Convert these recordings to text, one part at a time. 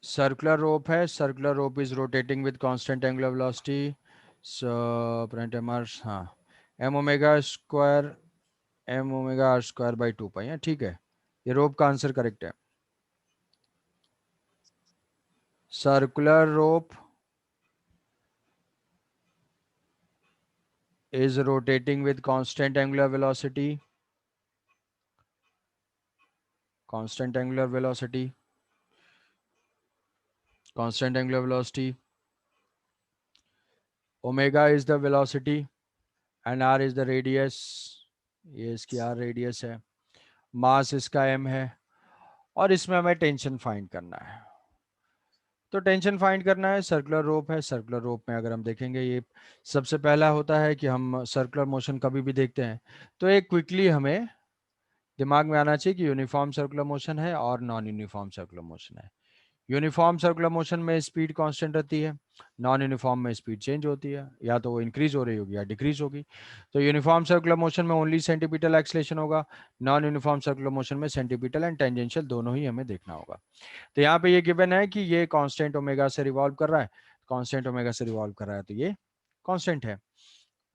Circular rope है, circular rope is rotating with constant angular velocity, so प्रेंट एमर्स, हाँ, M omega square, M omega R square by 2 pi है, ठीक है, ये रोप का आंसर करेक्ट है। Circular rope is rotating with constant angular velocity, constant angular velocity, constant angular velocity. Omega is the velocity and r is the radius, ये इसकी r radius है, मास इसका m है, और इसमें हमें टेंशन फाइंड करना है। तो टेंशन फाइंड करना है, सर्कुलर रोप है, सर्कुलर रोप में अगर हम देखेंगे, ये सबसे पहला होता है कि हम सर्कुलर मोशन कभी भी देखते हैं तो एक क्विकली हमें दिमाग में आना चाहिए कि यूनिफॉर्म सर्कुलर मोशन है और नॉन यूनिफॉर्म सर्कुलर मोशन है। यूनिफॉर्म सर्कुलर मोशन में स्पीड कांस्टेंट रहती है, नॉन यूनिफॉर्म में स्पीड चेंज होती है, या तो वो इंक्रीज हो रही होगी या डिक्रीज होगी। तो यूनिफॉर्म सर्कुलर मोशन में ओनली सेंटीपिटल एक्सलेशन होगा, नॉन यूनिफॉर्म सर्कुलर मोशन में सेंटीपिटल एंड टेंजेंशियल दोनों ही हमें देखना होगा। तो यहाँ पे ये गिवन है कि ये कांस्टेंट ओमेगा से रिवॉल्व कर रहा है, कांस्टेंट ओमेगा से रिवॉल्व कर रहा है, तो ये कांस्टेंट है,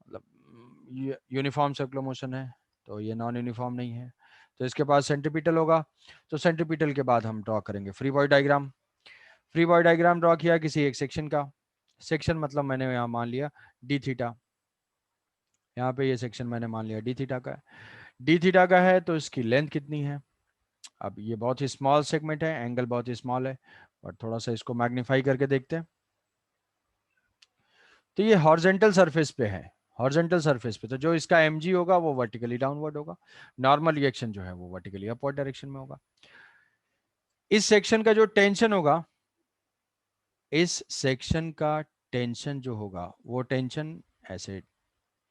मतलब यूनिफॉर्म सर्कुलर मोशन है, तो ये नॉन यूनिफॉर्म नहीं है। तो इसके पास सेंटीपिटल होगा, तो सेंटीपिटल के बाद हम ड्रॉ करेंगे free body diagram. Free body diagram draw किया किसी एक सेक्शन का, सेक्शन मतलब मैंने यहाँ मान लिया डी थीटा, यहाँ पे ये सेक्शन मैंने मान लिया डी थीटा का है, डी थीटा का है तो इसकी लेंथ कितनी है। अब ये बहुत ही स्मॉल सेगमेंट है, एंगल बहुत ही स्मॉल है, और थोड़ा सा इसको मैग्नीफाई करके देखते हैं। तो ये हॉरिजॉन्टल सरफेस पे है, हॉरिजॉन्टल सरफेस पे, तो जो इसका mg होगा वो वर्टिकली डाउनवर्ड होगा, नॉर्मल रिएक्शन जो है वो वर्टिकली अपवर्ड डायरेक्शन में होगा। इस सेक्शन का जो टेंशन होगा, इस सेक्शन का टेंशन जो होगा वो टेंशन ऐसे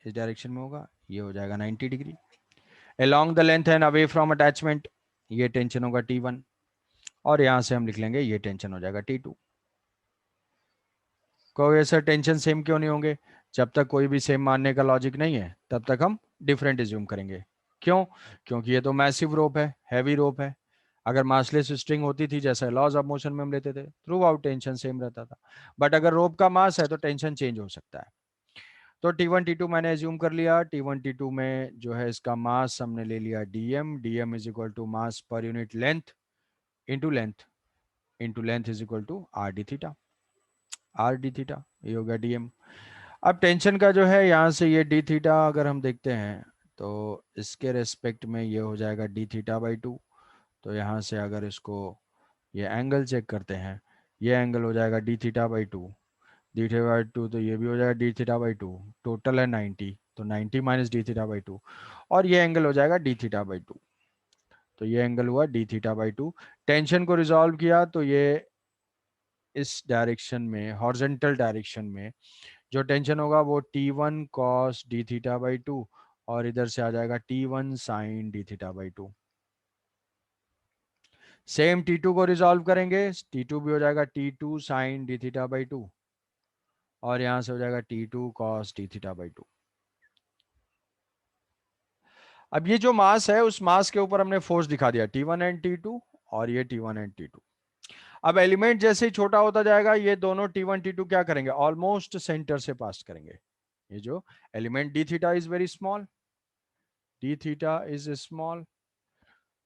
इस डायरेक्शन में होगा, ये हो जाएगा 90 degree along the length and away from attachment, ये टेंशन होगा T1, और यहां से हम लिख लेंगे ये टेंशन हो जाएगा T2। कोई ऐसा टेंशन सेम क्यों नहीं होंगे, जब तक कोई भी सेम मानने का लॉजिक नहीं है तब तक हम डिफरेंट एज्यूम करेंगे। क्यों? क्योंकि ये तो मैसिव रोप है, हैवी रोप है। अगर मासलेस स्ट्रिंग होती थी जैसे लॉज ऑफ मोशन में हम लेते थे, थ्रू आउट टेंशन सेम रहता था, बट अगर रोप का मास है तो टेंशन चेंज हो सकता है। तो T1 T2 मैंने एज्यूम कर लिया, T1 T2 में जो है इसका मास हमने ले लिया dm, dm is equal to mass per unit length into length, into length is equal to r d theta, r d theta, ये हो गया dm। अब टेंशन का जो है यहाँ से ये डी थीटा अगर हम देखते हैं तो इसके रेस्पेक्ट में ये हो जाएगा डी थीटा बाई 2। तो यहाँ से अगर इसको ये एंगल चेक करते हैं, ये एंगल हो जाएगा D theta by 2, D theta by 2, तो ये भी हो जाएगा डी थीटा बाई 2, टोटल है 90, तो 90 माइनस डी थीटा बाई 2, और ये एंगल हो जाएगा डी थीटा बाई 2। तो ये एंगल हुआ डी थीटा बाई 2। टेंशन को रिजॉल्व किया तो ये इस डायरेक्शन में, हॉरिजॉन्टल डायरेक्शन में जो टेंशन होगा वो T1 cos d theta by 2, और इधर से आ जाएगा T1 sin D theta by 2। Same T2 को रिजॉल्व करेंगे, T2 भी हो जाएगा T2 sin D theta by 2, और यहां से हो जाएगा T2 cos d theta by 2। अब ये जो मास है उस मास के ऊपर हमने फोर्स दिखा दिया T1 एंड T2, और ये T1 एंड T2। अब एलिमेंट जैसे ही छोटा होता जाएगा ये दोनों T1 T2 क्या करेंगे, ऑलमोस्ट सेंटर से पास करेंगे। ये जो element D theta is very small, D theta is small,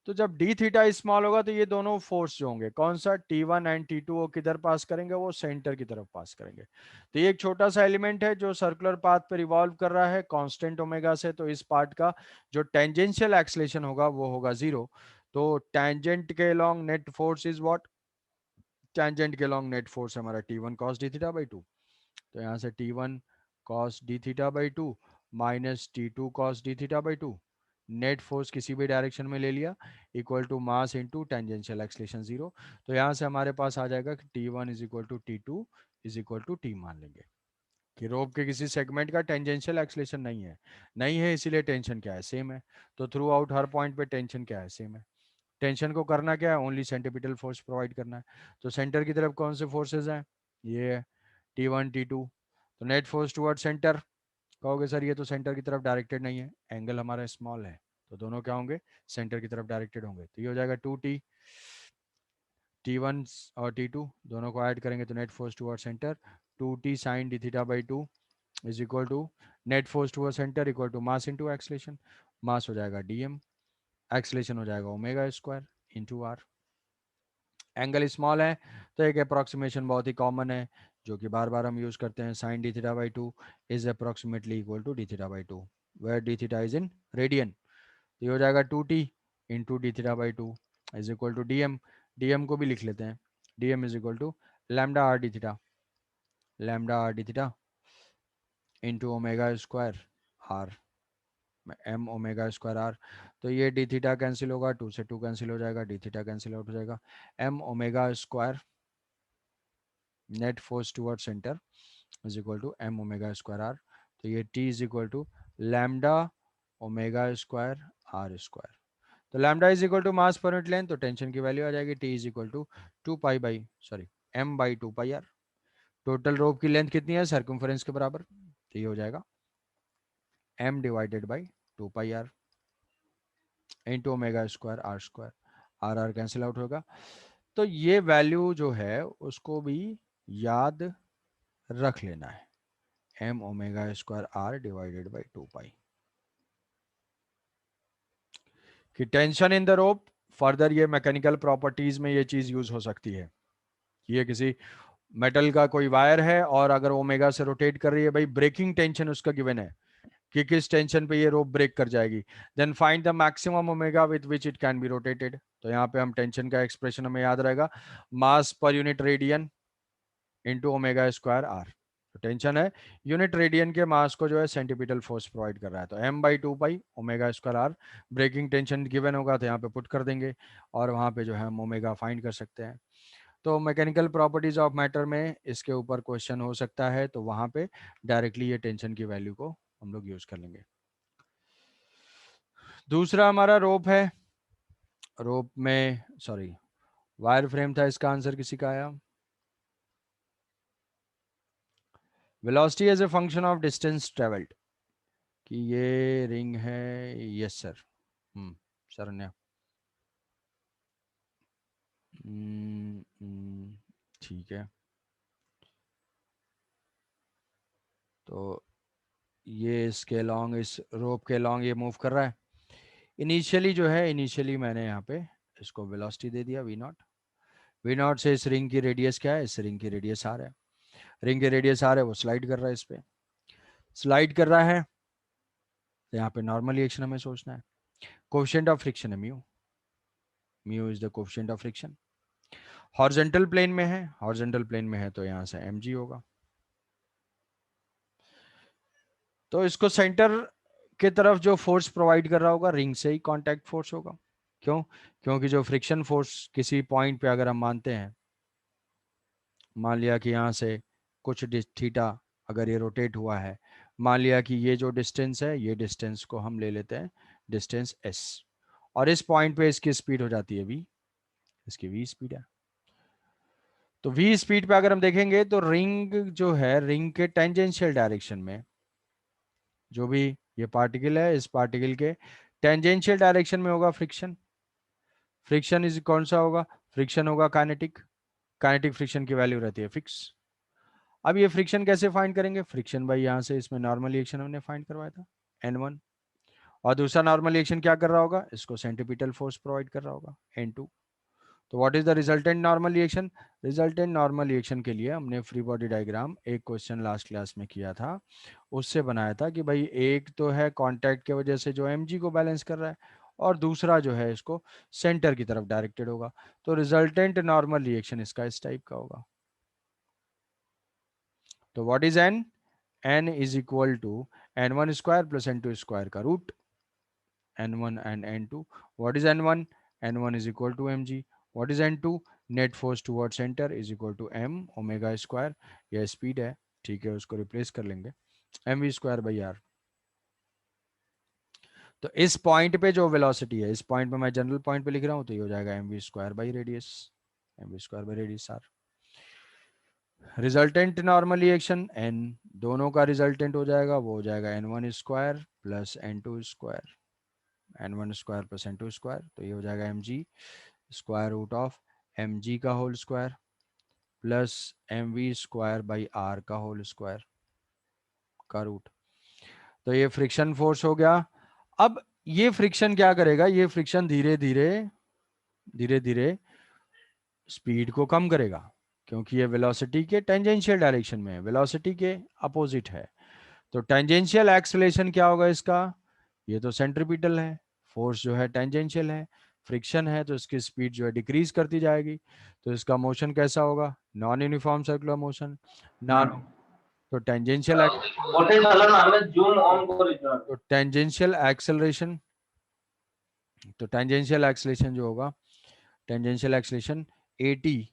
तो जब डी थीटा स्मॉल होगा तो ये दोनों फोर्स जो होंगे कौन सा T1 एंड T2 वो किधर पास करेंगे, वो सेंटर की तरफ पास करेंगे। तो ये एक छोटा सा एलिमेंट है जो सर्कुलर पाथ पे रिवॉल्व कर रहा है कांस्टेंट ओमेगा से, तो इस पार्ट का जो टेंजेंशियल एक्सलेशन होगा वो होगा 0। तो टेंजेंट के along net force is what, tangent के अलोंग नेट फोर्स हमारा T1 cos d theta by 2। तो यहाँ से T1 cos d theta by 2 minus T2 cos d theta by 2, net force किसी भी डायरेक्शन में ले लिया, equal to mass into tangential acceleration 0। तो यहाँ से हमारे पास आ जाएगा कि T1 is equal to T2 is equal to T मान लेंगे कि रोप के किसी सेगमेंट का टेंजेंशियल एक्सलेशन नहीं है, नहीं है इसीलिए टेंशन क्या है, सेम है। तो थ्रू आउट हर पॉइंट पे टेंशन क्या है, सेम है। टेंशन को करना क्या है, ओनली सेंटीपिटल फोर्स प्रोवाइड करना है। तो सेंटर की तरफ कौन से फोर्सेज हैं, ये T1 T2, तो नेट फोर्स टुवर्ड सेंटर, कहोगे सर ये तो सेंटर की तरफ डायरेक्टेड नहीं है, एंगल हमारा स्मॉल है तो दोनों क्या होंगे, सेंटर की तरफ डायरेक्टेड होंगे। तो ये हो जाएगा 2t, t1 और t2 दोनों को ऐड करेंगे तो net force toward centre 2t sine D theta by 2 is equal to net force toward centre equal to mass into acceleration. Mass हो जाएगा dm, एक्सलेशन हो जाएगा omega square into R. Angle small है तो एक approximation बहुत ही common है जो कि बार बार हम यूज करते हैं, sine D theta by 2 is approximately equal to d theta by 2 where d theta is in radian. तो ये हो जाएगा 2t into d theta by 2 is equal to dm। dm को भी लिख लेते हैं, dm is equal to lambda r d theta, lambda r d theta into omega square r, m omega square are. तो ये डी थीटा कैंसिल होगा, 2 से 2 cancel हो जाएगा, डी थीटा कैंसिल आउट हो जाएगा, M omega square net force toward centre is equal to M omega square are. तो ये T is equal to lambda omega square are square. तो lambda is equal to mass per unit length, तो tension की value आ जाएगी T is equal to 2 pi M by 2 pi R. Total rope की length कितनी है, circumference के बराबर, तो ये हो जाएगा m divided by 2 pi r into omega square are square, r r cancel out होगा। तो ये वैल्यू जो है उसको भी याद रख लेना है, m omega square r divided by 2 pi. कि tension in the rope, further ये मैकेनिकल प्रॉपर्टीज में ये चीज यूज हो सकती है। ये किसी मेटल का कोई वायर है और अगर ओमेगा से रोटेट कर रही है, भाई ब्रेकिंग टेंशन उसका गिवन है कि किस टेंशन पे ये रोप ब्रेक कर जाएगी, then find the maximum omega with which it can be rotated. तो यहाँ पे हम टेंशन का एक्सप्रेशन हमें याद रहेगा, mass per unit radian into omega square are. तो टेंशन है यूनिट रेडियन के मास को जो है सेंटीपिटल फोर्स प्रोवाइड कर रहा है, तो m by 2 pi omega square r. Breaking tension given होगा तो यहाँ पे पुट कर देंगे और वहाँ पे जो है हम ओमेगा फाइंड कर सकते हैं। तो मैकेनिकल प्रॉपर्टीज ऑफ मैटर में इसके ऊपर क्वेश्चन हो सकता है, तो वहाँ पे डायरेक्टली ये टेंशन की वैल्यू को हम लोग यूज कर लेंगे। दूसरा हमारा रोप है, रोप में सॉरी वायर फ्रेम था, इसका आंसर किसी का आया, velocity as a function of distance travelled, कि ये रिंग है, यस सर, शरण्या, ठीक है। तो ये इसके लॉन्ग, इस रोप के लॉन्ग ये मूव कर रहा है। इनिशियली जो है, इनिशियली मैंने यहाँ पे इसको वेलोसिटी दे दिया v0। v0 से इस रिंग की रेडियस क्या है, इस रिंग की रेडियस आर है, रिंग की रेडियस आर है, वो स्लाइड कर रहा है, इस पे स्लाइड कर रहा है। तो यहाँ पे नॉर्मल रिएक्शन हमें सोचना है, कोफिशिएंट ऑफ फ्रिक्शन है mu, mu is the coefficient of friction. Horizontal plane में है, हॉरिजॉन्टल प्लेन में है तो यहाँ से mg होगा। तो इसको सेंटर के तरफ जो फोर्स प्रोवाइड कर रहा होगा रिंग से ही कांटेक्ट फोर्स होगा। क्यों, क्योंकि जो फ्रिक्शन फोर्स किसी पॉइंट पे अगर हम मानते हैं, मान लिया कि यहाँ से कुछ थीटा अगर ये रोटेट हुआ है, मान लिया कि ये जो डिस्टेंस है, ये डिस्टेंस को हम ले लेते हैं डिस्टेंस s, और इस पॉइंट पे इसकी स्पीड हो जाती है v, इसकी v स्पीड है। तो v स्पीड पे अगर हम देखेंगे तो रिंग जो है, रिंग के टेंजेंशियल डायरेक्शन में जो भी ये पार्टिकल है, इस पार्टिकल के टेंजेंशियल डायरेक्शन में होगा फ्रिक्शन। फ्रिक्शन इज कौन सा होगा, फ्रिक्शन होगा काइनेटिक, काइनेटिक फ्रिक्शन की वैल्यू रहती है फिक्स। अब ये फ्रिक्शन कैसे फाइंड करेंगे, फ्रिक्शन भाई यहाँ से इसमें नॉर्मल रिएक्शन हमने फाइंड करवाया था n1, और दूसरा नॉर्मल रिएक्शन क्या कर रहा होगा, इसको सेंट्रीपिटल फोर्स प्रोवाइड कर रहा होगा n2। तो what is the resultant normal reaction, resultant normal reaction के लिए हमने फ्री बॉडी डायग्राम एक क्वेश्चन लास्ट क्लास में किया था, उससे बनाया था कि भाई एक तो है कांटेक्ट के वजह से जो mg को बैलेंस कर रहा है, और दूसरा जो है इसको सेंटर की तरफ डायरेक्टेड होगा। तो रिजल्टेंट नॉर्मल रिएक्शन इसका इस टाइप का होगा। तो what is n, n is equal to n1 square plus n2 square का root, n1 and n2। what is n1, n1 is equal to mg। what is n2, net force toward centre is equal to m omega square, यह speed है, ठीक है, उसको replace कर लेंगे mv square by are. तो इस point पे जो वेलोसिटी है, इस पॉइंट पे मैं जनरल पॉइंट पे लिख रहा हूँ, तो ये हो जाएगा mv square by radius, mv square by radius r. Resultant normal reaction n, दोनों का रिजल्टेंट हो जाएगा, वो हो जाएगा n1 square plus n2 square n1 square plus n2 square, तो ये हो जाएगा mg square root of mg का whole square plus mv square by r का होल स्क्वायर का रूट। तो ये फ्रिक्शन फोर्स हो गया। अब ये फ्रिक्शन क्या करेगा, ये फ्रिक्शन धीरे धीरे धीरे धीरे स्पीड को कम करेगा, क्योंकि ये वेलोसिटी के टेंजेंशियल डायरेक्शन में है, वेलोसिटी के अपोजिट है। तो टेंजेंशियल एक्सेलरेशन क्या होगा इसका, ये तो सेंट्रीपिटल है, फोर्स जो है टेंजेंशियल है, फ्रिक्शन है, तो इसकी स्पीड जो है डिक्रीज करती जाएगी। तो इसका मोशन कैसा होगा, non uniform circular motion, non. तो टेंजेंशियल तो टेंजेंशियल एक्सेलरेशन, तो टेंजेंशियल एक्सेलरेशन जो होगा, tangential acceleration AT,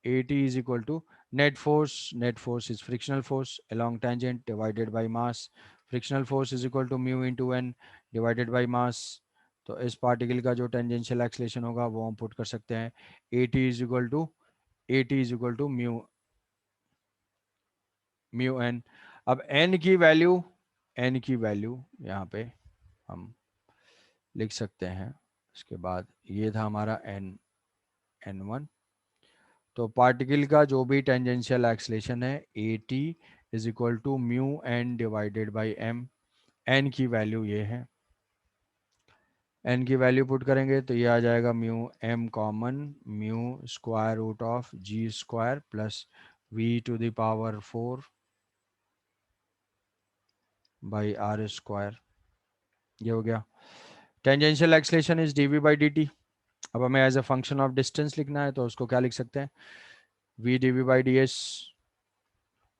AT is equal to net force. Net force is frictional force along tangent divided by mass. Frictional force is equal to mu into n divided by mass. तो इस particle का जो tangential acceleration होगा वो हम put कर सकते हैं, AT is equal to mu n। अब n की वैल्यू, n की वैल्यू यहाँ पे हम लिख सकते हैं। इसके बाद ये था हमारा n1। तो पार्टिकल का जो भी टेंजेंशियल एक्सलेशन है AT is equal to mu n divided by m. N की वैल्यू ये है, एन की वैल्यू पुट करेंगे तो ये आ जाएगा mu m common, mu square root of g square plus v to the power 4 by r square. ये हो गया। Tangential acceleration is dv by dt। अब हमें as a function of distance लिखना है, तो उसको क्या लिख सकते हैं, v dv बाई ds।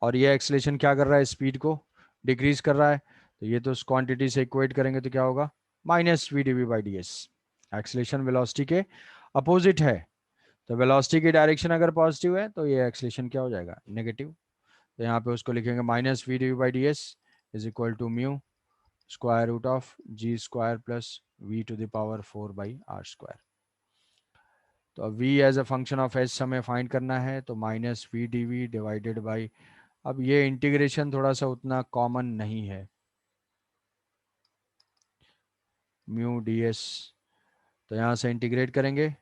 और ये एक्सलेशन क्या कर रहा है, स्पीड को डिक्रीज कर रहा है, तो ये तो उस क्वांटिटी से इक्वेट करेंगे तो क्या होगा, minus v D v by d s. Acceleration velocity के अपोजिट है, तो वेलोसिटी की डायरेक्शन अगर पॉजिटिव है तो ये एक्सलेशन क्या हो जाएगा, नेगेटिव। तो यहाँ पे उसको लिखेंगे minus v D v by d s is equal to mu square root of g square plus v to the power 4 by r square. तो अब v as a function of h हमें find करना है, तो minus v D v divided by, अब ये integration थोड़ा सा उतना कॉमन नहीं है, म्यू डी एस। तो यहाँ से इंटीग्रेट करेंगे,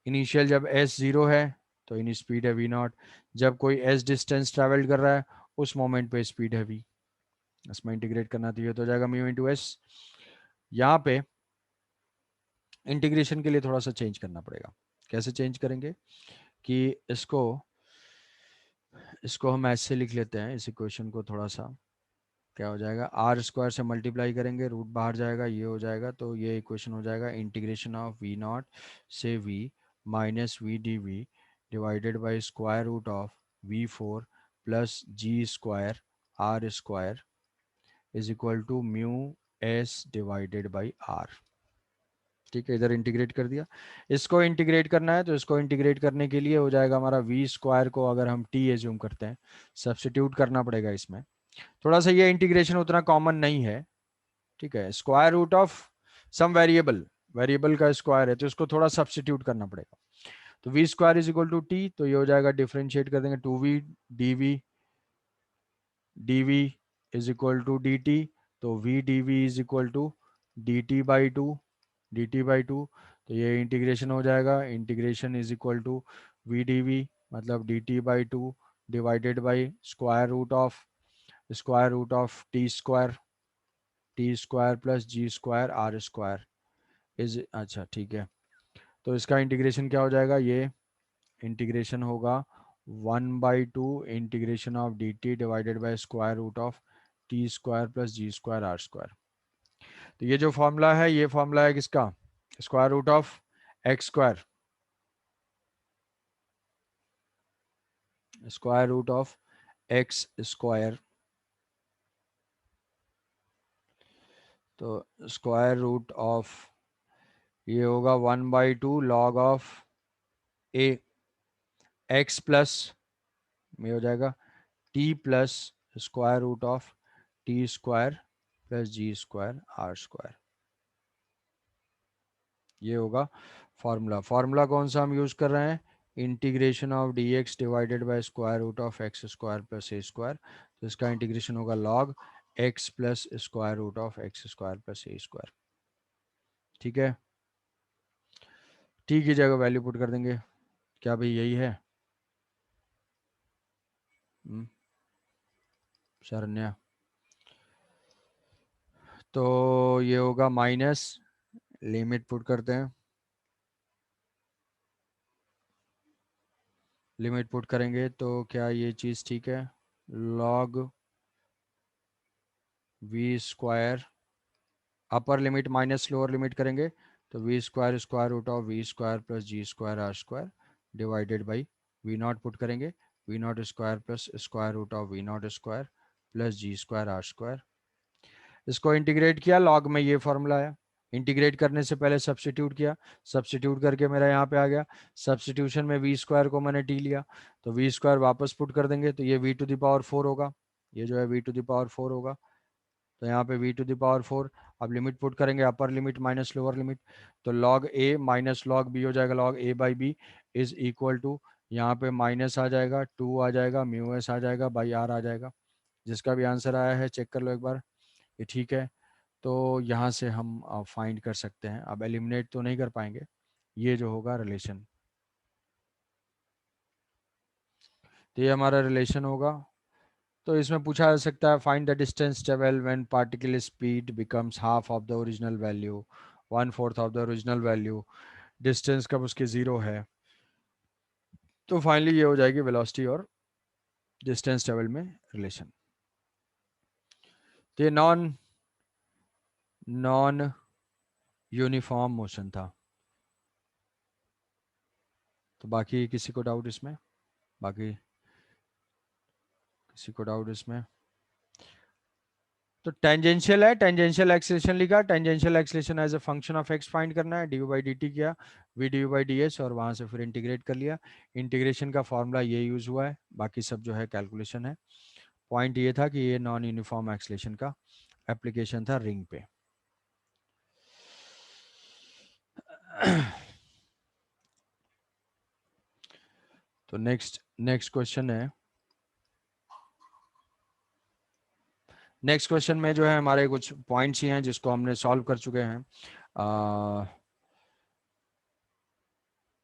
इनिशियल जब एस जीरो है तो इन स्पीड है वी नॉट, जब कोई एस डिस्टेंस ट्रेवल कर रहा है उस मोमेंट पे स्पीड है वी। इसमें इंटीग्रेट करना तो ये तो जाएगा म्यू इंटू एस। यहाँ पे इंटीग्रेशन के लिए थोड़ा सा चेंज करना पड़ेगा। कैसे चेंज करेंगे कि इसको इसको हम ऐसे लिख लेते हैं, इस इक्वेशन को थोड़ा सा, क्या हो जाएगा, आर स्क्वायर से मल्टीप्लाई करेंगे, रूट बाहर जाएगा, ये हो जाएगा, तो ये इक्वेशन हो जाएगा इंटीग्रेशन ऑफ वी नॉट से v minus v D v divided by square root of v4 plus ji square are square is equal to mu s divided by r. ठीक है, इधर इंटीग्रेट कर दिया। इसको इंटीग्रेट करना है, तो इसको इंटीग्रेट करने के लिए हो जाएगा हमारा वी स्क्वायर को अगर हम टी एज्यूम करते हैं, सब्सटीट्यूट करना पड़ेगा इसमें। थोड़ा सा ये इंटीग्रेशन उतना कॉमन नहीं है, ठीक है, square root of some variable, variable का स्क्वायर है तो इसको थोड़ा सब्सटीट्यूट करना पड़ेगा। तो V square is equal to T, तो ये हो जाएगा, डिफरेंशिएट कर देंगे, two V D V is equal to D T, तो V D V is equal to D T by two, D T by two. तो ये इंटीग्रेशन हो जाएगा, integration is equal to V D V मतलब D T by two divided by square root of t square plus ji square are square is, अच्छा ठीक है। तो इसका इंटीग्रेशन क्या हो जाएगा, ये इंटीग्रेशन होगा 1/2 integration of d t divided by square root of t square plus ji square are square. तो ये जो फॉर्मूला है, ये फॉर्मूला है किसका, square root of x square, square root of x square. तो स्क्वायर रूट ऑफ ये होगा 1/2 log of a x plus में हो जाएगा t plus square root of t square plus ji square are square. ये होगा फॉर्मूला। फॉर्मूला कौन सा हम यूज कर रहे हैं, integration of d x divided by square root of x square plus a square. तो इसका इंटीग्रेशन होगा log x plus square root of x square plus a square. ठीक है, टी की जगह वैल्यू पुट कर देंगे, क्या भाई यही है? शरण्या, तो ये होगा माइनस, लिमिट पुट करते हैं, लिमिट पुट करेंगे तो क्या ये चीज़ ठीक है? Log V square, upper limit minus lower limit करेंगे तो V square square root of V square plus ji square are square divided by V naught put करेंगे, V naught square plus square root of we naught square plus ji square are square. इसको integrate किया, log में ये formula आया, integrate करने से पहले substitute किया, सब्सटीट्यूट करके मेरा यहाँ पे आ गया, सब्सटीट्यूशन में वी स्क्वायर को मैंने टी लिया, तो वी स्क्वायर वापस पुट कर देंगे तो ये वी टू द पावर 4 होगा, ये जो है वी टू द पावर 4 होगा, तो यहाँ पे वी टू द पावर 4। अब लिमिट पुट करेंगे, upper limit minus lower limit, तो log a minus log b हो जाएगा, log a by b is equal to, यहाँ पे माइनस आ जाएगा, 2 आ जाएगा, म्यू एस आ जाएगा बाई आर आ जाएगा। जिसका भी आंसर आया है चेक कर लो एक बार, ये ठीक है। तो यहाँ से हम फाइंड कर सकते हैं, अब एलिमिनेट तो नहीं कर पाएंगे, ये जो होगा रिलेशन, तो ये हमारा रिलेशन होगा। तो इसमें पूछा जा सकता है find the distance travel when particle speed becomes half of the original value, one fourth of the original value, distance कब उसके जीरो है, तो फाइनली ये हो जाएगी वेलोसिटी और डिस्टेंस ट्रेवल में रिलेशन। तो ये नॉन नॉन यूनिफॉर्म मोशन था। तो बाकी किसी को डाउट इसमें, बाकी किसी को डाउट इसमें? तो टेंजेंशियल है, टेंजेंशियल एक्सेलेरेशन लिखा, tangential acceleration as a function of x find करना है, डी बाई डी टी किया, v d by d s, और वहां से फिर इंटीग्रेट कर लिया, इंटीग्रेशन का फॉर्मूला ये यूज हुआ है, बाकी सब जो है कैलकुलेशन है। पॉइंट ये था कि ये नॉन यूनिफॉर्म एक्सेलेरेशन का एप्लीकेशन था रिंग पे। तो नेक्स्ट नेक्स्ट क्वेश्चन है, नेक्स्ट क्वेश्चन में जो है हमारे कुछ पॉइंट्स ही हैं जिसको हमने सॉल्व कर चुके हैं।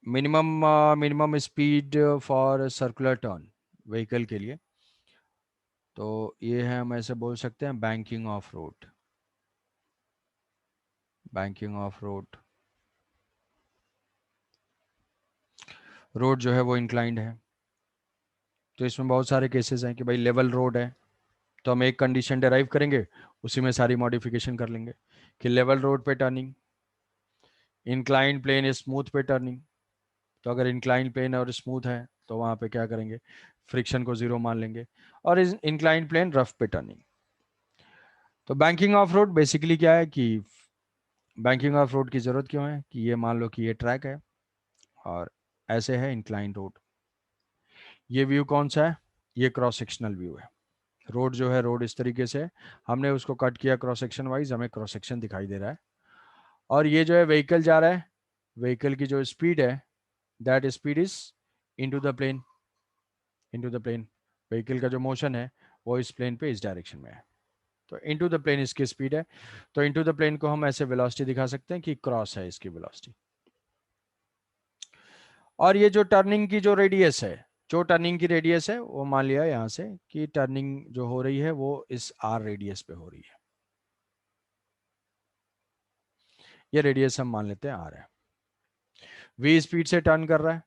Minimum speed for circular turn vehicle के लिए, तो ये है, हम ऐसे बोल सकते हैं banking of road, banking of road, road जो है वो इंक्लाइंड है, तो इसमें बहुत सारे केसेस हैं कि भाई लेवल रोड है, तो हम एक कंडीशन डिराइव करेंगे, उसी में सारी मॉडिफिकेशन कर लेंगे कि लेवल रोड पे टर्निंग, इंक्लाइंड प्लेन स्मूथ पे टर्निंग, तो अगर इंक्लाइन प्लेन और स्मूथ है तो वहां पे क्या करेंगे, फ्रिक्शन को जीरो मान लेंगे, और इस इंक्लाइन प्लेन रफ पे टर्निंग। तो बैंकिंग ऑफ रोड बेसिकली क्या है कि बैंकिंग ऑफ रोड की जरूरत क्यों है कि ये मान लो कि ये ट्रैक है और ऐसे है इंक्लाइन रोड, ये व्यू कौन सा है, ये क्रॉस सेक्शनल व्यू है, रोड जो है रोड इस तरीके से है, हमने उसको कट किया क्रॉस सेक्शन वाइज, हमें क्रॉस सेक्शन दिखाई दे रहा है, और ये जो है व्हीकल जा रहा है, व्हीकल की जो स्पीड है that speed is into the plane, into the plane, vehicle का जो मोशन है वो इस प्लेन पे इस डायरेक्शन में है, तो इनटू द प्लेन इसकी स्पीड है, तो इनटू द प्लेन को हम ऐसे वेलोसिटी दिखा सकते हैं कि क्रॉस है इसकी वेलोसिटी, और ये जो टर्निंग की जो रेडियस है, जो टर्निंग की रेडियस है वो मान लिया यहाँ से कि टर्निंग जो हो रही है वो इस आर रेडियस पे हो रही है, ये रेडियस हम मान लेते हैं आर है, वी स्पीड से टर्न कर रहा है।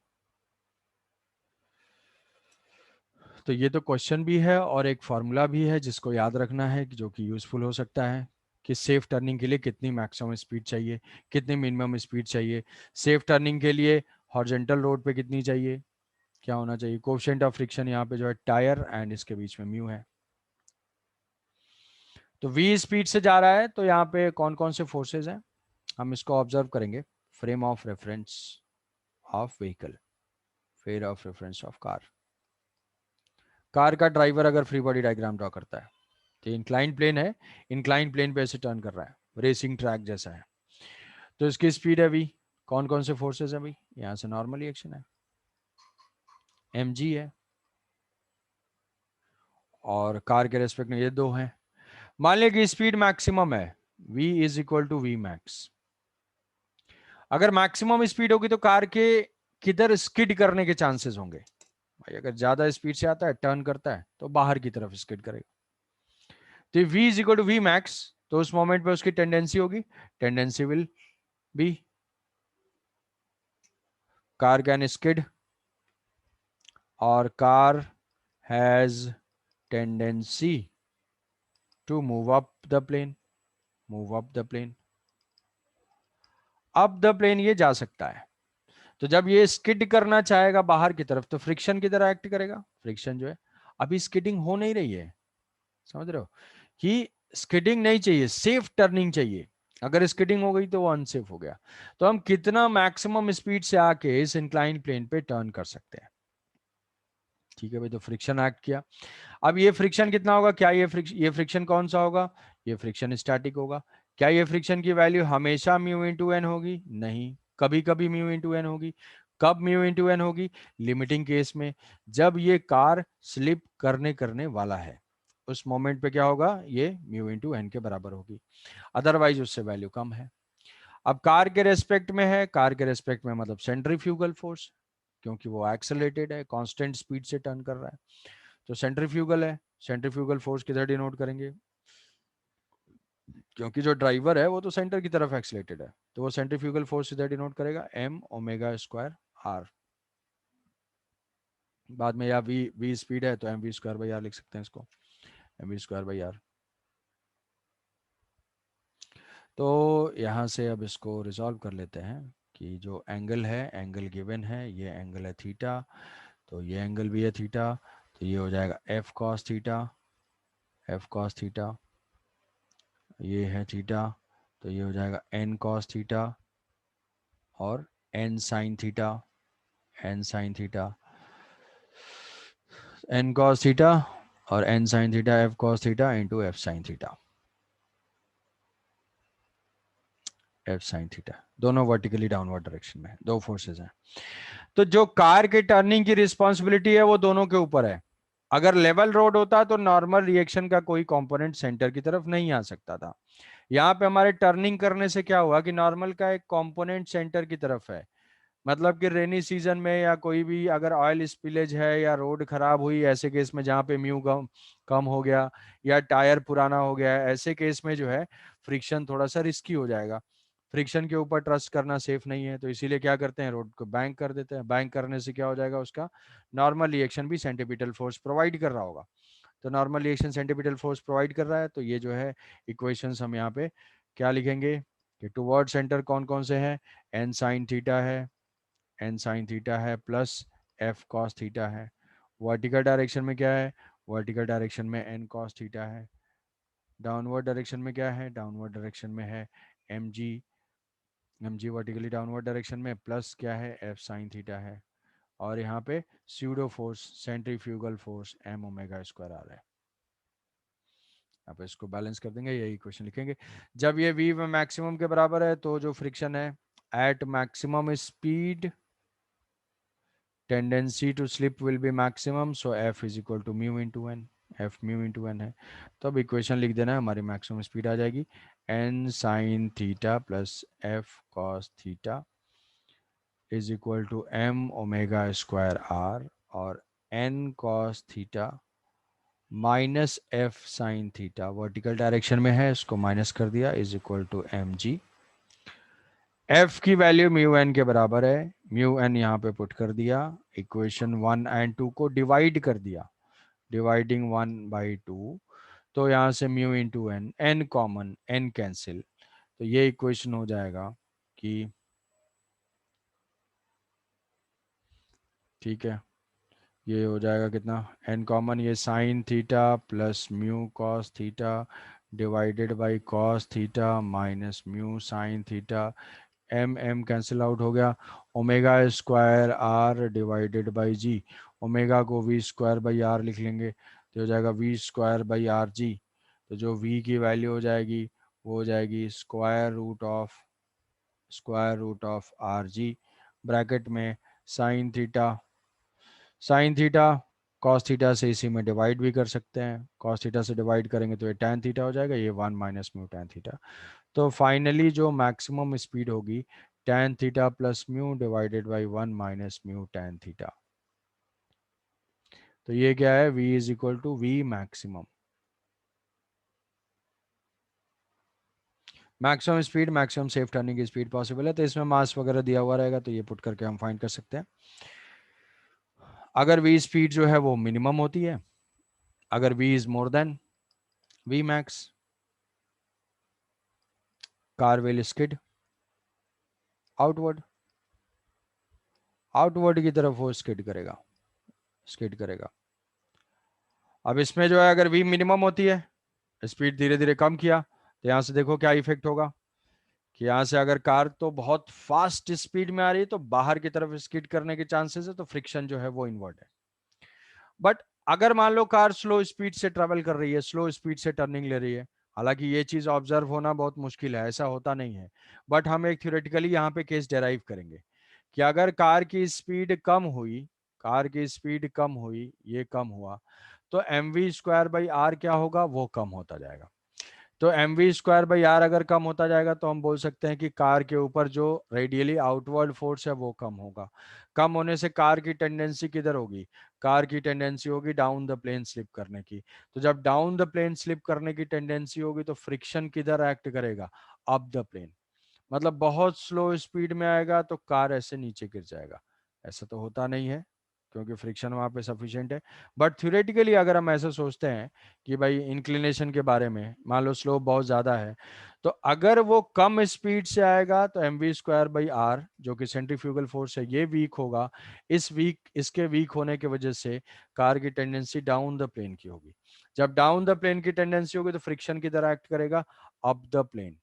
तो ये तो क्वेश्चन भी है और एक फार्मूला भी है जिसको याद रखना है जो कि यूजफुल हो सकता है कि सेफ टर्निंग के लिए कितनी मैक्सिमम स्पीड चाहिए, कितनी मिनिमम स्पीड चाहिए, सेफ टर्निंग के लिए हॉरिजॉन्टल रोड पे कितनी चाहिए, क्या होना चाहिए, कोएफिशिएंट ऑफ फ्रिक्शन यहाँ पे जो है टायर एंड इसके बीच में म्यू है। तो वी स्पीड से जा रहा है तो यहाँ पे कौन कौन से फोर्सेज हैं हम इसको ऑब्जर्व करेंगे, frame of reference of vehicle, frame of reference of car, car का ड्राइवर अगर फ्री बॉडी डायग्राम ड्रॉ करता है तो इंक्लाइन प्लेन है, इंक्लाइन प्लेन पे ऐसे टर्न कर रहा है, रेसिंग ट्रैक जैसा है, तो इसकी स्पीड है वी, कौन कौन से फोर्सेस है भाई, यहाँ से नॉर्मली एक्शन है, एम जी है, और कार के रेस्पेक्ट में ये दो हैं, मान लिया कि स्पीड मैक्सिमम है, v is equal to we max, अगर मैक्सिमम स्पीड होगी तो कार के किधर स्किड करने के चांसेस होंगे भाई? अगर ज्यादा स्पीड से आता है, टर्न करता है, तो बाहर की तरफ स्किड करेगा। तो v is equal to we max, तो उस मोमेंट पे उसकी टेंडेंसी होगी, tendency will be car can skid, और car has tendency to move up the plane, move up the plane, up the plane ये जा सकता है। तो जब ये स्किड करना चाहेगा बाहर की तरफ, तो फ्रिक्शन की तरह एक्ट करेगा। फ्रिक्शन जो है, अभी स्किडिंग हो नहीं रही है, समझ रहे हो कि स्किडिंग नहीं चाहिए, सेफ टर्निंग चाहिए। अगर स्किडिंग हो गई तो वो अनसेफ हो गया। तो हम कितना मैक्सिमम स्पीड से आके इस इंक्लाइन प्लेन पे टर्न कर सकते हैं। ठीक है भाई, तो फ्रिक्शन एक्ट किया। अब ये फ्रिक्शन कितना होगा? क्या ये फ्रिक्शन कौन सा होगा? ये फ्रिक्शन स्टैटिक होगा। क्या ये फ्रिक्शन की वैल्यू हमेशा म्यू इंटू एन होगी? नहीं, कभी कभी म्यू इंटू एन होगी। कब म्यू इंटू एन होगी? लिमिटिंग केस में, जब ये कार स्लिप करने करने वाला है, उस मोमेंट पे क्या होगा? ये म्यू इंटू एन के बराबर होगी, अदरवाइज उससे वैल्यू कम है। अब कार के रेस्पेक्ट में है, कार के रेस्पेक्ट में मतलब सेंट्रीफ्यूगल फोर्स, क्योंकि वो एक्सेलरेटेड है, कांस्टेंट स्पीड से टर्न कर रहा है, तो सेंट्रीफ्यूगल है। सेंट्रीफ्यूगल फोर्स किधर डिनोट करेंगे? क्योंकि जो ड्राइवर है वो तो सेंटर की तरफ एक्सलेटेड है, तो वो सेंट्रीफ्यूगल फोर्स इधर डिनोट करेगा एम ओमेगा स्क्वायर आर। बाद में या वी वी स्पीड है तो M we square by r लिख सकते हैं इसको, m we square by are. तो यहाँ से अब इसको रिजॉल्व कर लेते हैं कि जो एंगल है, एंगल गिवन है, ये एंगल है थीटा, तो ये एंगल भी है थीटा, तो ये हो जाएगा F cos theta, F cos theta, ये है थीटा, तो ये हो जाएगा एन कॉस थीटा और N sine theta, N sine theta, N cos theta और N sine theta, F cos theta into F sine theta, F sine theta, दोनों vertically downward direction में, दो फोर्सेस हैं। तो जो कार के टर्निंग की रिस्पॉन्सिबिलिटी है वो दोनों के ऊपर है। अगर लेवल रोड होता तो नॉर्मल रिएक्शन का कोई कंपोनेंट सेंटर की तरफ नहीं आ सकता था। यहाँ पे हमारे टर्निंग करने से क्या हुआ कि नॉर्मल का एक कंपोनेंट सेंटर की तरफ है। मतलब कि रेनी सीजन में या कोई भी अगर ऑयल स्पिलेज है या रोड खराब हुई, ऐसे केस में जहाँ पे म्यू कम कम हो गया या टायर पुराना हो गया, ऐसे केस में जो है फ्रिक्शन थोड़ा सा रिस्की हो जाएगा। फ्रिक्शन के ऊपर ट्रस्ट करना सेफ नहीं है, तो इसीलिए क्या करते हैं, रोड को बैंक कर देते हैं। बैंक करने से क्या हो जाएगा, उसका नॉर्मल रिएक्शन भी सेंटीपिटल फोर्स प्रोवाइड कर रहा होगा। तो normal reaction centripetal force provide कर रहा है, तो ये जो है इक्वेशंस हम यहाँ पे क्या लिखेंगे कि टुवर्ड सेंटर कौन कौन से हैं? एन साइन थीटा है, एन साइन थीटा है, प्लस एफ कॉस थीटा है। वर्टिकल डायरेक्शन में क्या है? वर्टिकल डायरेक्शन में एन कॉस थीटा है। डाउनवर्ड डायरेक्शन में क्या है? डाउनवर्ड डायरेक्शन में है M G, M G vertically downward direction में, प्लस क्या है? एफ साइन थीटा है। और यहाँ पे pseudo force centrifugal force M omega square आ रहा है। आप इसको बैलेंस कर देंगे, यही क्वेश्चन लिखेंगे। जब ये वी मैक्सिमम के बराबर है तो जो फ्रिक्शन है at maximum speed, tendency to slip will be maximum, so f is equal to mu into n, f mu into n है। तो अब इक्वेशन लिख देना है, हमारी मैक्सिमम स्पीड आ जाएगी N sine theta plus F cos theta is equal to M omega square R, और N cos theta minus F sine theta vertical direction में है, इसको माइनस कर दिया, is equal to M G. F की value mu N के बराबर है, म्यू एन यहाँ पे पुट कर दिया, इक्वेशन 1 और 2 को डिवाइड कर दिया, डिवाइडिंग 1/2, तो यहाँ से mu into n, n common, n cancel, तो ये इक्वेशन हो जाएगा कि, ठीक है, ये हो जाएगा कितना, एन कॉमन, ये sine theta plus mu cos theta divided by cos theta minus mu sine theta, m m cancel out हो गया, omega square r divided by g, omega को वी स्क्वायर बाई आर लिख लेंगे, तो हो जाएगा v square by r g. तो जो वी की वैल्यू हो जाएगी वो हो जाएगी square root of R G, bracket में sine theta, sine theta cos theta से इसी में डिवाइड भी कर सकते हैं, कॉस थीटा से डिवाइड करेंगे तो ये टैन थीटा हो जाएगा, ये 1 माइनस म्यू टैन थीटा। तो फाइनली जो मैक्सिमम स्पीड होगी tan theta plus mu divided by 1 minus mu tan theta. तो ये क्या है, v is equal to v maximum. Maximum speed, maximum safe turning की स्पीड पॉसिबल है, तो इसमें मास वगैरह दिया हुआ रहेगा, तो ये पुट करके हम फाइंड कर सकते हैं। अगर v स्पीड जो है वो मिनिमम होती है, अगर v is more than v max, car will skid outward, outward की तरफ वो स्किड करेगा, स्किड करेगा। अब इसमें जो है अगर v मिनिमम होती है, स्पीड धीरे धीरे कम किया, तो यहां से देखो क्या इफेक्ट होगा कि यहां से अगर कार तो बहुत फास्ट स्पीड में आ रही है तो बाहर की तरफ स्किड करने के चांसेस है, तो फ्रिक्शन जो है वो इन्वर्ट है। बट अगर मान लो कार स्लो स्पीड से ट्रेवल कर रही है, स्लो स्पीड से टर्निंग ले रही है, हालांकि ये चीज ऑब्जर्व होना बहुत मुश्किल है, ऐसा होता नहीं है, बट हम एक थ्योरेटिकली यहाँ पे केस डेराइव करेंगे कि अगर कार की स्पीड कम हुई, कार की स्पीड कम हुई, ये कम हुआ, तो M we square by r क्या होगा, वो कम होता जाएगा। तो M we square by r अगर कम होता जाएगा तो हम बोल सकते हैं कि कार के ऊपर जो रेडियली आउटवर्ड फोर्स है वो कम होगा। कम होने से कार की टेंडेंसी किधर होगी, कार की टेंडेंसी होगी डाउन द प्लेन स्लिप करने की। तो जब डाउन द प्लेन स्लिप करने की टेंडेंसी होगी तो फ्रिक्शन किधर एक्ट करेगा, अप द प्लेन। मतलब बहुत स्लो स्पीड में आएगा तो कार ऐसे नीचे गिर जाएगा, ऐसा तो होता नहीं है क्योंकि फ्रिक्शन वहां पे सफिशिएंट है। बट थ्योरेटिकली अगर हम ऐसा सोचते हैं कि भाई इंक्लिनेशन के बारे में, मान लो स्लोप बहुत ज्यादा है, तो अगर वो कम स्पीड से आएगा तो M we square by R जो कि सेंट्रीफ्यूगल फोर्स है ये वीक होगा। इसके वीक होने की वजह से कार की टेंडेंसी डाउन द प्लेन की होगी। जब डाउन द प्लेन की टेंडेंसी होगी तो फ्रिक्शन किधर एक्ट करेगा, अप द प्लेन।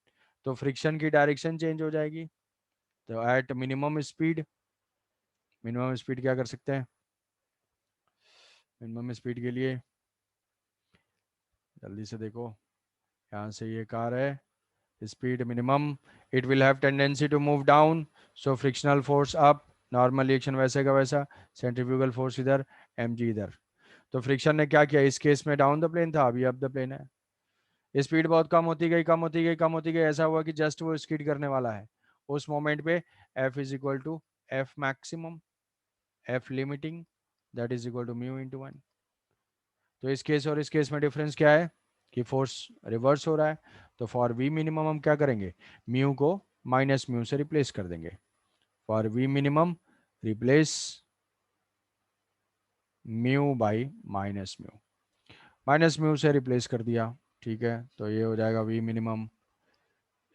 तो फ्रिक्शन की डायरेक्शन चेंज हो जाएगी। तो at minimum speed, minimum speed क्या कर सकते हैं, मिनिमम स्पीड के लिए जल्दी से देखो, यहाँ से ये कार है, speed minimum, it will have tendency to move down, so frictional force up, normal reaction वैसे का वैसा, सेंट्रीफ्यूगल फोर्स इधर, एम जी इधर। तो फ्रिक्शन ने क्या किया, इस केस में डाउन द प्लेन था, अभी अप द प्लेन है। स्पीड बहुत कम होती गई, कम होती गई, कम होती गई, ऐसा हुआ कि जस्ट वो स्किड करने वाला है। उस मोमेंट पे F is equal to F maximum, F limiting, that is equal to mu into one. तो इस केस और इस केस में डिफरेंस क्या है कि फोर्स रिवर्स हो रहा है। तो फॉर वी मिनिमम हम क्या करेंगे, म्यू को माइनस म्यू से रिप्लेस कर देंगे। For V minimum replace mu by minus mu, minus mu से रिप्लेस कर दिया, ठीक है। तो ये हो जाएगा V minimum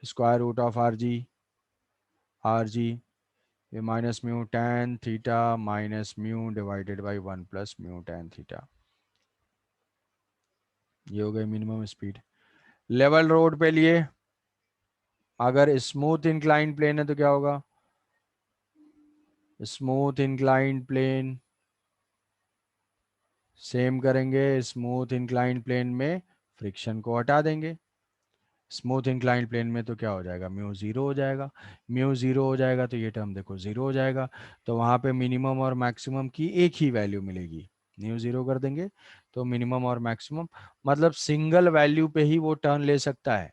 square root of R G, R G ये minus mu tan theta minus mu divided by 1 + mu tan theta. ये हो गई मिनिमम स्पीड। लेवल रोड पे लिए, अगर स्मूथ इंक्लाइन प्लेन है तो क्या होगा, स्मूथ इंक्लाइन प्लेन सेम करेंगे, स्मूथ इंक्लाइन प्लेन में फ्रिक्शन को हटा देंगे। स्मूथ इंक्लाइन प्लेन में तो क्या हो जाएगा, म्यू जीरो हो जाएगा। म्यू जीरो हो जाएगा तो ये टर्म देखो जीरो हो जाएगा, तो वहां पे मिनिमम और मैक्सिमम की एक ही वैल्यू मिलेगी। म्यू जीरो कर देंगे तो मिनिमम और मैक्सिमम, मतलब सिंगल वैल्यू पे ही वो टर्न ले सकता है।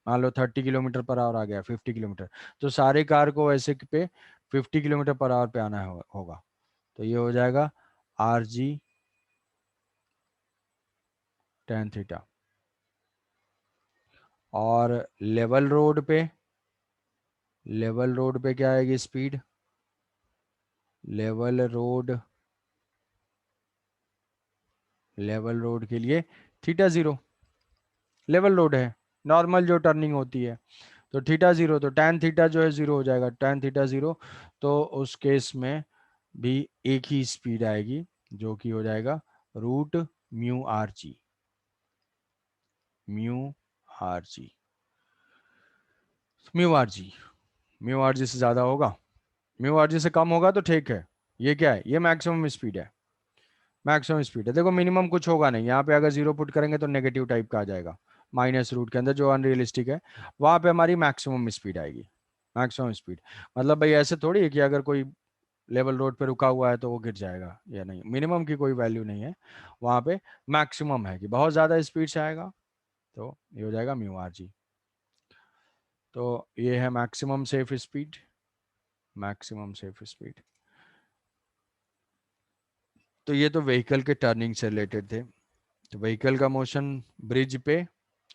मान लो 30 km/h आ गया, 50 km, तो सारे कार को ऐसे पे 50 km/h पे आना होगा। तो ये हो जाएगा आर जी टेन थीटा। और लेवल रोड पे क्या आएगी speed, level road, level road के लिए थीटा जीरो, लेवल रोड है, नॉर्मल जो टर्निंग होती है, तो थीटा जीरो, तो टैन थीटा जो है जीरो हो जाएगा, टैन थीटा जीरो। तो उस केस में भी एक ही स्पीड आएगी जो कि हो जाएगा root mu R G, mu R G, mu R G, mu R G से ज्यादा होगा, म्यू आर जी से कम होगा तो ठीक है। ये क्या है, ये मैक्सिमम स्पीड है, मैक्सिमम स्पीड है। देखो मिनिमम कुछ होगा नहीं, यहाँ पे अगर जीरो पुट करेंगे तो नेगेटिव टाइप का आ जाएगा, माइनस रूट के अंदर जो अनरियलिस्टिक है, वहां पे हमारी मैक्सिमम स्पीड आएगी। मैक्सिमम स्पीड मतलब भाई ऐसे थोड़ी है कि अगर कोई लेवल रोड पे रुका हुआ है तो वो गिर जाएगा, या नहीं, मिनिमम की कोई वैल्यू नहीं है वहां पे, मैक्सिमम है कि बहुत ज्यादा स्पीड से आएगा। तो ये हो जाएगा म्यू आर जी। तो ये है maximum safe speed. Maximum safe speed. तो ये तो व्हीकल के टर्निंग से रिलेटेड थे। तो व्हीकल का मोशन ब्रिज पे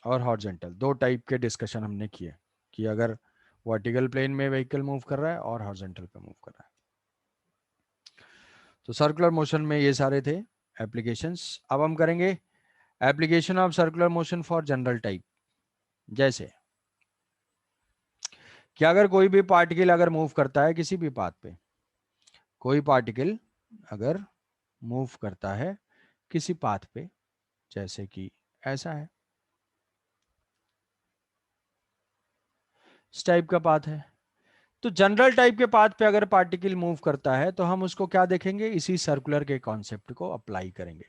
और हॉरिजॉन्टल, दो टाइप के डिस्कशन हमने किए कि अगर वर्टिकल प्लेन में व्हीकल मूव कर रहा है और हॉरिजॉन्टल पे मूव कर रहा है। तो सर्कुलर मोशन में ये सारे थे एप्लीकेशंस। अब हम करेंगे application of circular motion for general type. जैसे कि अगर कोई भी पार्टिकल अगर मूव करता है किसी भी पाथ पे, कोई पार्टिकल अगर मूव करता है किसी पाथ पे, जैसे कि ऐसा है, इस टाइप का पाथ है, तो जनरल टाइप के पाथ पे अगर पार्टिकल मूव करता है तो हम उसको क्या देखेंगे, इसी सर्कुलर के कॉन्सेप्ट को अप्लाई करेंगे।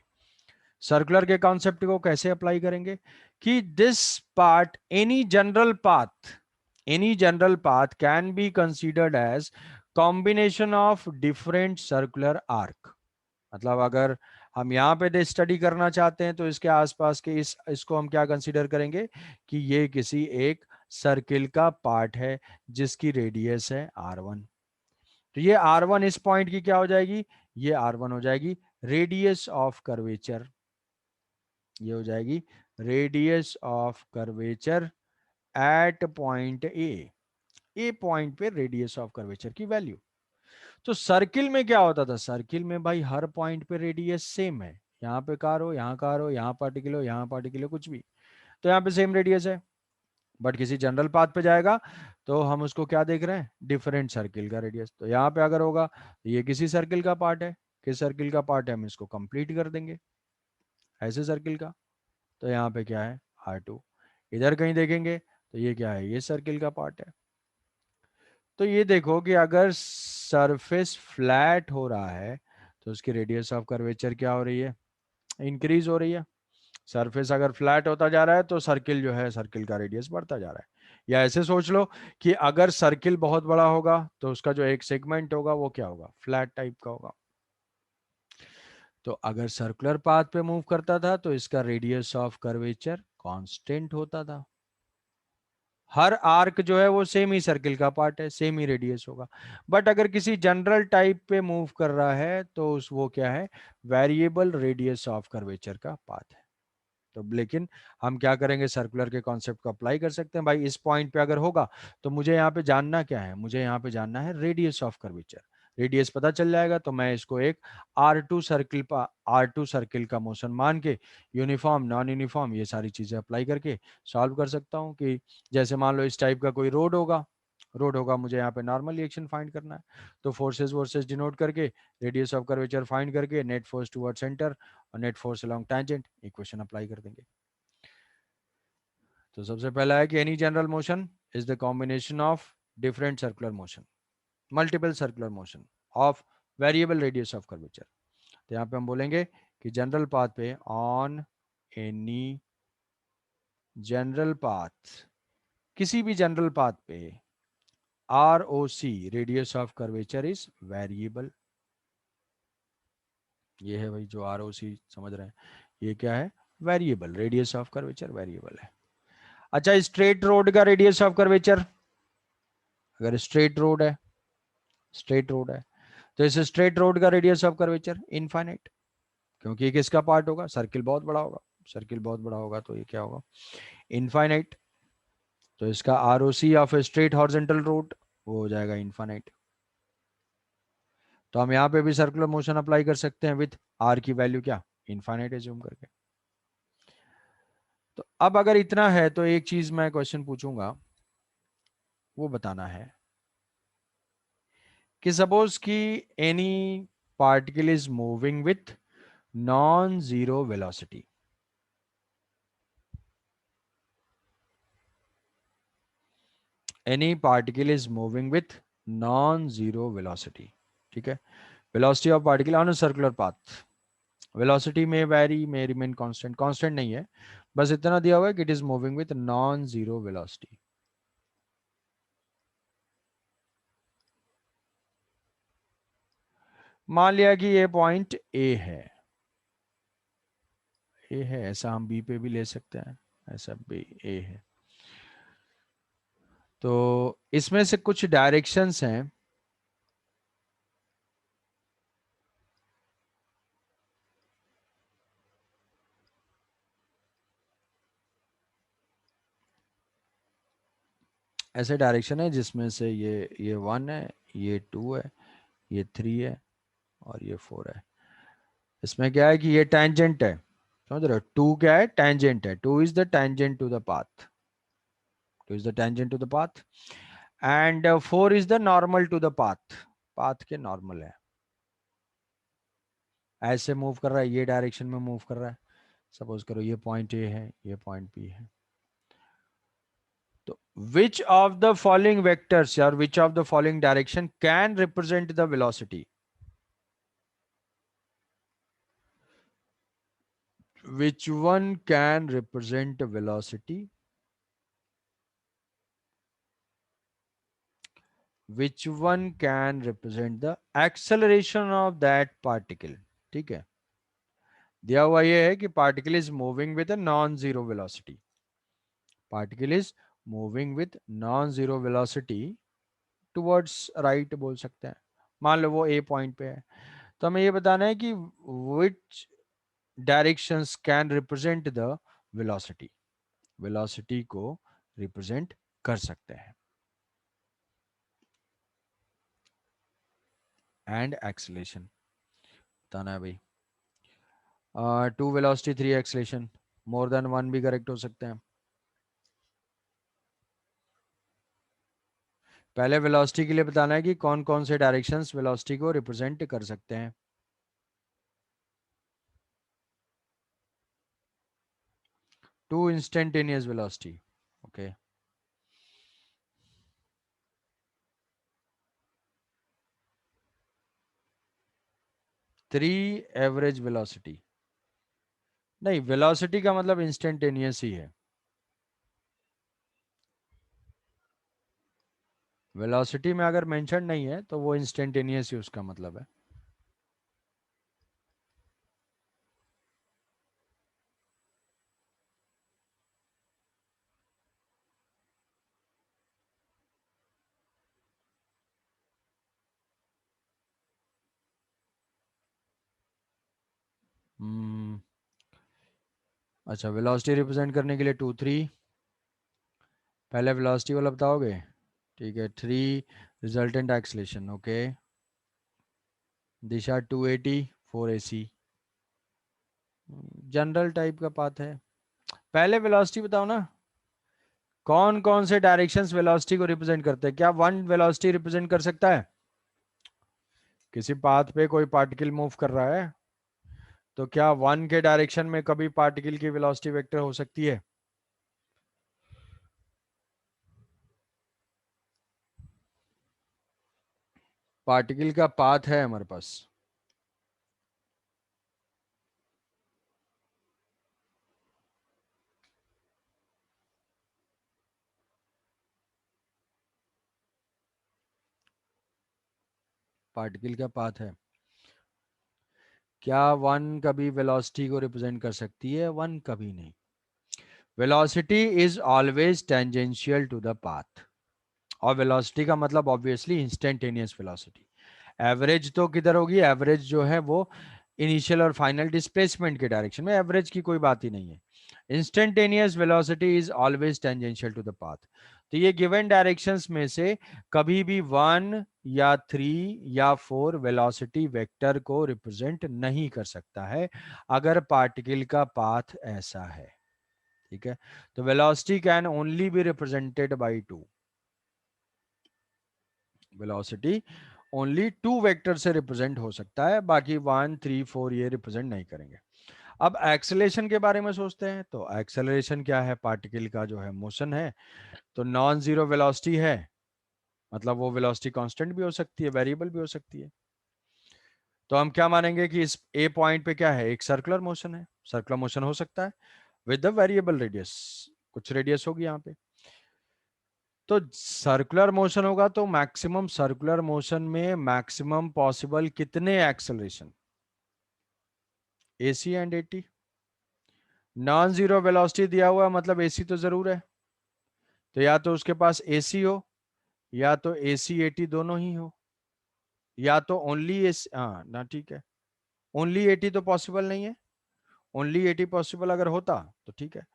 सर्कुलर के कॉन्सेप्ट को कैसे अप्लाई करेंगे कि this part any general path can be considered as combination of different circular arc. मतलब अगर हम यहाँ पे स्टडी करना चाहते हैं तो इसके आसपास के इसको हम क्या कंसीडर करेंगे कि ये किसी एक सर्किल का पार्ट है जिसकी रेडियस है r1। तो ये r1 इस पॉइंट की क्या हो जाएगी, ये r1 हो जाएगी रेडियस ऑफ कर्वेचर। ये हो जाएगी radius of curvature at point A point पे रेडियस ऑफ कर्वेचर की वैल्यू। तो सर्किल में क्या होता था, सर्किल में भाई हर पॉइंट पे रेडियस सेम है, यहाँ पे कार हो, यहाँ कार हो, यहाँ पार्टिकल हो, यहाँ पार्टिकल हो, कुछ भी, तो यहाँ पे सेम रेडियस है। बट किसी जनरल पाथ पे जाएगा तो हम उसको क्या देख रहे हैं, डिफरेंट सर्किल का रेडियस। तो यहाँ पे अगर होगा तो ये किसी सर्किल का पार्ट है, किस सर्किल का पार्ट है, हम इसको कंप्लीट कर देंगे ऐसे सर्किल का। तो यहाँ पे क्या है r2। इधर कहीं देखेंगे तो ये क्या है, ये सर्किल का पार्ट है। तो ये देखो कि अगर सरफेस फ्लैट हो रहा है तो उसकी रेडियस ऑफ कर्वेचर क्या हो रही है, इंक्रीज हो रही है। सरफेस अगर फ्लैट होता जा रहा है तो सर्किल जो है, सर्किल का रेडियस बढ़ता जा रहा है। या ऐसे सोच लो कि अगर सर्किल बहुत बड़ा होगा तो उसका जो एक सेगमेंट होगा वो क्या होगा, फ्लैट टाइप का होगा। तो अगर सर्कुलर पाथ पे मूव करता था तो इसका रेडियस ऑफ कर्वेचर कांस्टेंट होता था। हर आर्क जो है वो सेम ही सर्किल का पार्ट है, सेम ही रेडियस होगा। बट अगर किसी जनरल टाइप पे मूव कर रहा है तो उस वो क्या है, वेरिएबल रेडियस ऑफ कर्वेचर का पाथ है। तो लेकिन हम क्या करेंगे, सर्कुलर के कॉन्सेप्ट को अप्लाई कर सकते हैं। भाई इस पॉइंट पे अगर होगा तो मुझे यहाँ पे जानना क्या है, मुझे यहाँ पे जानना है रेडियस ऑफ कर्वेचर। रेडियस पता चल जाएगा तो मैं इसको एक आर टू सर्किल का मोशन मान के यूनिफॉर्म नॉन यूनिफॉर्म ये सारी चीजें अप्लाई करके सॉल्व कर सकता हूँ। कि जैसे मान लो इस टाइप का कोई रोड होगा, मुझे यहाँ पे नॉर्मल रिएक्शन फाइंड करना है। तो फोर्सेस वर्सेस डिनोट करके रेडियस ऑफ कर्वेचर फाइंड करके नेट फोर्स टुवर्ड सेंटर और net force along tangent equation apply कर देंगे। तो सबसे पहला है कि any general motion is the combination of different circular motion, multiple circular motion of variable radius of curvature. तो यहाँ पे हम बोलेंगे कि जनरल पाथ पे ऑन एनी जनरल पाथ, किसी भी जनरल पाथ पे are O C radius of curvature is variable. ये है भाई जो आर ओ सी समझ रहे हैं, ये क्या है, variable, radius of curvature variable है। अच्छा, स्ट्रेट रोड का रेडियस ऑफ कर्वेचर, अगर स्ट्रेट रोड है तो इस स्ट्रेट रोड का रेडियस ऑफ कर्वेचर इनफाइनाइट, क्योंकि ये किसका पार्ट होगा, सर्किल बहुत बड़ा होगा, सर्किल बहुत बड़ा होगा तो ये क्या होगा, इनफाइनाइट। तो इसका R O C of straight horizontal road वो हो जाएगा इनफाइनाइट। तो हम यहाँ पे भी सर्कुलर मोशन अप्लाई कर सकते हैं विथ आर की वैल्यू क्या, इनफाइनाइट एज्यूम करके। तो अब अगर इतना है तो एक चीज मैं क्वेश्चन पूछूंगा, वो बताना है कि सपोज कि any particle is moving with non zero velocity. Any particle is moving with non zero velocity, ठीक है। Velocity of particle on a circular path, velocity में वैरी में रिमेन कांस्टेंट, कांस्टेंट नहीं है, बस इतना दिया हुआ है कि it is moving with non zero velocity. मान लिया कि ये पॉइंट ए है, ए है, ऐसा हम बी पे भी ले सकते हैं, ऐसा बी ए है। तो इसमें से कुछ डायरेक्शंस हैं ऐसे डायरेक्शन है जिसमें से ये 1 है, ये 2 है, ये 3 है और ये 4 है। इसमें क्या है कि ये टेंजेंट है, समझ रहे हो? 2 क्या है? टेंजेंट है। 2 is the tangent to the path, 2 is the tangent to the path, and 4 is the normal to the path, path के नॉर्मल है। ऐसे मूव कर रहा है, ये डायरेक्शन में मूव कर रहा है। सपोज करो ये पॉइंट ए है, ये पॉइंट बी है। तो which of the following vectors और which of the following direction can represent the velocity? Which one can represent velocity? Which one can represent the acceleration of that particle? ठीक है, दिया हुआ ये है कि particle is moving with a non zero velocity, particle is moving with non zero velocity towards right बोल सकते हैं। मान लो वो ए पॉइंट पे है, तो हमें ये बताना है कि which directions can represent the velocity, velocity को रिप्रेजेंट कर सकते हैं। एंड एक्सेलेरेशन बताना है भाई। 2 वेलोसिटी 3 एक्सेलेरेशन, मोर देन 1 भी करेक्ट हो सकते हैं। पहले वेलोसिटी के लिए बताना है कि कौन कौन से डायरेक्शंस वेलोसिटी को रिप्रेजेंट कर सकते हैं। Two instantaneous velocity, okay. 3 average velocity, नहीं वेलोसिटी का मतलब इंस्टेंटेनियस ही है। वेलोसिटी में अगर मेंशन नहीं है तो वो इंस्टेंटेनियस ही उसका मतलब है। हम्म, अच्छा वेलोसिटी रिप्रेजेंट करने के लिए 2 3, पहले वेलोसिटी वाला बताओगे? ठीक है, 3 रिजल्टेंट एक्सलेशन, ओके। दिशा 280, 4 AC, जनरल टाइप का पाथ है। पहले वेलोसिटी बताओ ना, कौन कौन से डायरेक्शंस वेलोसिटी को रिप्रेजेंट करते हैं? क्या वन वेलोसिटी रिप्रेजेंट कर सकता है? किसी पाथ पे कोई पार्टिकल मूव कर रहा है तो क्या वन के डायरेक्शन में कभी पार्टिकल की वेलोसिटी वेक्टर हो सकती है? पार्टिकल का पाथ है हमारे पास, पार्टिकल का पाथ है। क्या वन कभी वेलोसिटी को रिप्रेजेंट कर सकती है? वन कभी नहीं। Velocity is always tangential to the path, और वेलोसिटी का मतलब ऑब्वियसली इंस्टेंटेनियस वेलोसिटी। एवरेज तो किधर होगी? एवरेज जो है वो इनिशियल और फाइनल डिस्प्लेसमेंट के डायरेक्शन में, एवरेज की कोई बात ही नहीं है। Instantaneous velocity is always tangential to the path. तो ये गिवन डायरेक्शंस में से कभी भी 1 या 3 या 4 वेलोसिटी वेक्टर को रिप्रेजेंट नहीं कर सकता है अगर पार्टिकल का पाथ ऐसा है, ठीक है। तो velocity can only be represented by 2, velocity only 2 vector से रिप्रेजेंट हो सकता है, बाकी 1 3 4 ये रिप्रेजेंट नहीं करेंगे। अब एक्सेलरेशन के बारे में सोचते हैं, तो एक्सेलरेशन क्या है? पार्टिकल का जो है मोशन है, तो नॉन जीरो वेलोसिटी है, मतलब वो वेलोसिटी कांस्टेंट भी हो सकती है, वेरिएबल भी हो सकती है। तो हम क्या मानेंगे कि इस ए पॉइंट पे क्या है? एक सर्कुलर मोशन है, सर्कुलर मोशन हो सकता है विद द वेरिएबल रेडियस, कुछ रेडियस होगी यहाँ पे। तो सर्कुलर मोशन होगा तो मैक्सिमम सर्कुलर मोशन में मैक्सिमम पॉसिबल कितने acceleration? AC and AT। Non zero velocity दिया हुआ है, मतलब AC तो जरूर है, तो या तो उसके पास AC हो, या तो AC AT दोनों ही हो, या तो ओनली AC। हाँ ना, ठीक है। ओनली AT तो पॉसिबल नहीं है। ओनली AT पॉसिबल अगर होता तो ठीक है,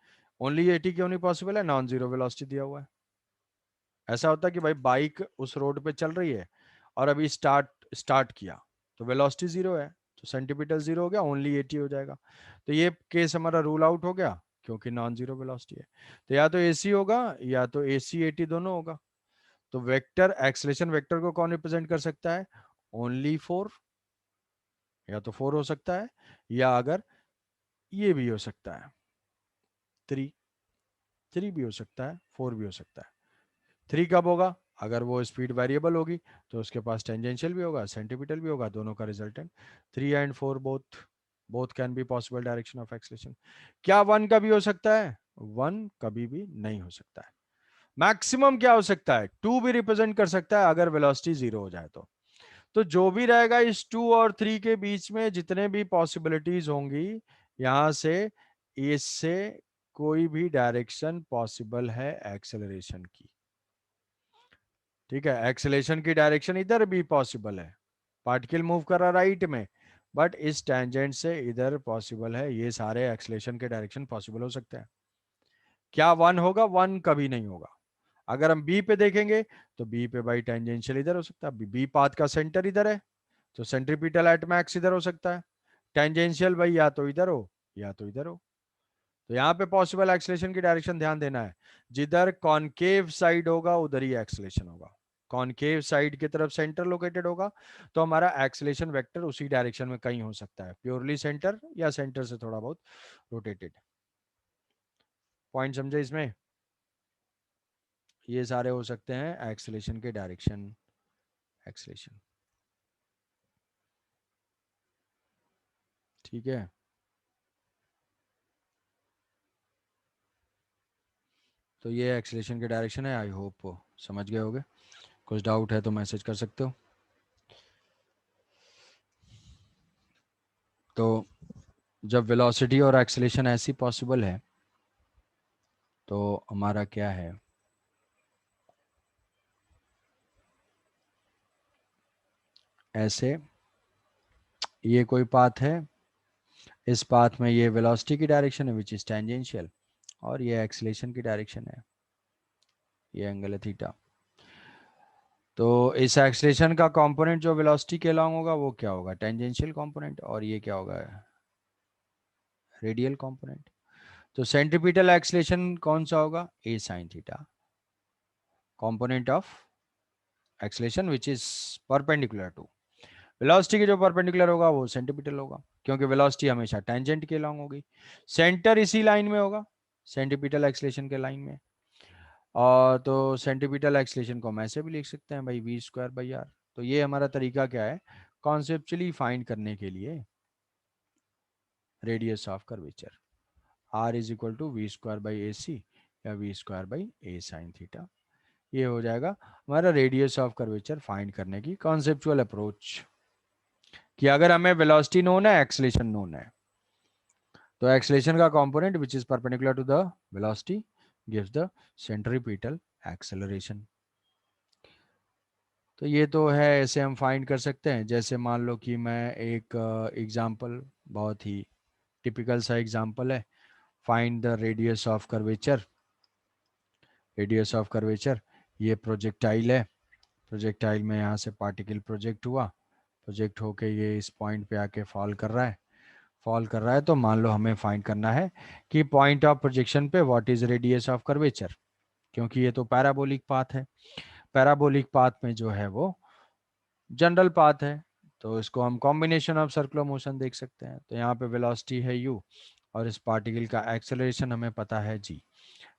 ओनली AT क्यों नहीं पॉसिबल है? नॉन जीरो वेलोसिटी दिया हुआ है। ऐसा होता है कि भाई बाइक उस रोड पे चल रही है और अभी स्टार्ट किया तो वेलोसिटी जीरो है, तो सेंटीमीटर जीरो हो गया, ओनली 80 हो जाएगा। तो ये केस हमारा रूल आउट हो गया क्योंकि नॉन जीरो वेलोसिटी है। तो या तो एसी होगा या तो एसी 80 दोनों होगा। तो वेक्टर एक्सलेशन वेक्टर को कौन रिप्रेजेंट कर सकता है? ओनली फोर, या तो फोर हो सकता है या अगर ये भी हो सकता है थ्री, थ्री भी हो सकता है, फोर भी हो सकता है। थ्री कब होगा? अगर वो स्पीड वेरिएबल होगी तो उसके पास टेंजेंशियल भी होगा, सेंटीपिटल भी होगा, दोनों का resultant. Three and four both both can be possible direction of acceleration. क्या वन कभी हो सकता है? वन कभी भी नहीं हो सकता है। मैक्सिमम क्या हो सकता है? टू भी रिप्रेजेंट कर सकता है अगर वेलोसिटी जीरो हो जाए तो जो भी रहेगा इस टू और थ्री के बीच में जितने भी पॉसिबिलिटीज होंगी, यहां से इससे कोई भी डायरेक्शन पॉसिबल है एक्सेलरेशन की। ठीक है, एक्सेलेरेशन की डायरेक्शन इधर भी पॉसिबल है, पार्टिकल मूव कर रहा राइट में, बट इस टेंजेंट से इधर पॉसिबल है। ये सारे एक्सेलेरेशन के डायरेक्शन पॉसिबल हो सकते हैं। क्या वन होगा? वन कभी नहीं होगा। अगर हम बी पे देखेंगे तो बी पे भाई टेंजेंशियल इधर हो सकता है, बी पाथ का सेंटर इधर है तो सेंट्रीपिटल एट मैक्स इधर हो सकता है। टेंजेंशियल भाई या तो इधर हो या तो इधर हो। तो यहाँ पे पॉसिबल एक्सलेशन की डायरेक्शन ध्यान देना है, जिधर कॉनकेव साइड होगा उधर ही एक्सलेशन होगा। कॉनकेव साइड की तरफ सेंटर लोकेटेड होगा तो हमारा एक्सलेशन वेक्टर उसी डायरेक्शन में कहीं हो सकता है, प्योरली सेंटर या सेंटर से थोड़ा बहुत रोटेटेड। पॉइंट समझे इसमें? ये सारे हो सकते हैं एक्सलेशन के डायरेक्शन। एक्सलेशन, ठीक है। तो ये एक्सलेशन के डायरेक्शन है, आई होप समझ गए होगे। कुछ डाउट है तो मैसेज कर सकते हो। तो जब वेलोसिटी और एक्सेलेरेशन ऐसी पॉसिबल है तो हमारा क्या है, ऐसे ये कोई पाथ है, इस पाथ में ये वेलोसिटी की डायरेक्शन है विच इज टेंजेंशियल, और ये एक्सेलेरेशन की डायरेक्शन है, ये एंगल है थीटा। तो इस एक्सेलेरेशन का कंपोनेंट जो वेलोसिटी के अलॉन्ग होगा वो क्या होगा? Tangential component. और ये क्या होगा? Radial component. तो सेंट्रीपिटल एक्सेलेरेशन कौन सा होगा? A sine theta, component of acceleration which is perpendicular to velocity के, जो परपेंडिकुलर होगा वो सेंटीमीटर होगा क्योंकि वेलोसिटी हमेशा टेंजेंट के लॉन्ग होगी। सेंटर इसी लाइन में होगा, सेंटीपिटल एक्सलेशन के लाइन में। और तो सेंटीपिटल एक्सलेशन को हम ऐसे भी लिख सकते हैं भाई वी स्क्वायर बाई आर। तो ये हमारा तरीका क्या है कॉन्सेप्चुअली फाइंड करने के लिए? Radius of curvature R is equal to V square by A C या V square by A sine theta. ये हो जाएगा हमारा रेडियस ऑफ कर्वेचर फाइंड करने की कॉन्सेप्चुअल अप्रोच, कि अगर हमें वेलोसिटी नोन है, एक्सलेशन नोन है, तो एक्सलेशन का component which is perpendicular to the velocity gives the centripetal acceleration. तो ये तो है, ऐसे हम फाइंड कर सकते हैं। जैसे मान लो कि मैं एक एग्जांपल, बहुत ही टिपिकल सा एग्जांपल है, find the radius of curvature. Radius of curvature, ये प्रोजेक्टाइल है, प्रोजेक्टाइल में यहाँ से पार्टिकल प्रोजेक्ट हुआ, प्रोजेक्ट होके ये इस पॉइंट पे आके फॉल कर रहा है, फॉल कर रहा है। तो मान लो हमें फाइंड करना है कि पॉइंट ऑफ प्रोजेक्शन पे what is radius of curvature, क्योंकि ये तो पैराबोलिक पाथ है। पैराबोलिक पाथ में जो है वो जनरल पाथ है, तो इसको हम कॉम्बिनेशन ऑफ सर्कुलर मोशन देख सकते हैं। तो यहाँ पे वेलोसिटी है u और इस पार्टिकल का एक्सेलरेशन हमें पता है g।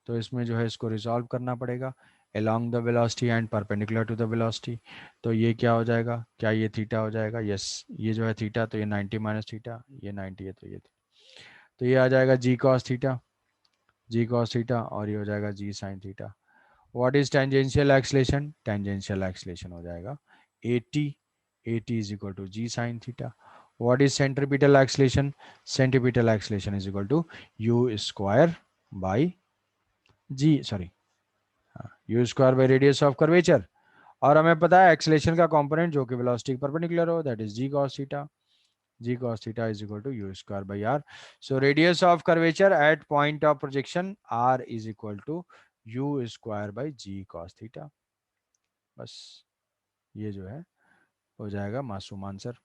तो इसमें जो है इसको रिजॉल्व करना पड़ेगा along the velocity and perpendicular to the velocity. तो ये क्या हो जाएगा? क्या ये थीटा हो जाएगा? यस, ये जो है थीटा, तो ये 90 माइनस थीटा, ये 90 है तो ये, तो ये आ जाएगा G cos theta, G cos theta, और ये हो जाएगा G sine theta. What is tangential acceleration? Tangential acceleration हो जाएगा 80, 80 is equal to G sine theta. What is centripetal acceleration? Centripetal acceleration is equal to U square by G, sorry, U square by radius of curvature. और हमें पता है acceleration का component जो कि velocity perpendicular हो, that is G cos theta. g cos theta is equal to u square by r. So radius of curvature at point of projection r is equal to u square by g cos theta. बस ये जो है हो जाएगा मासूम answer.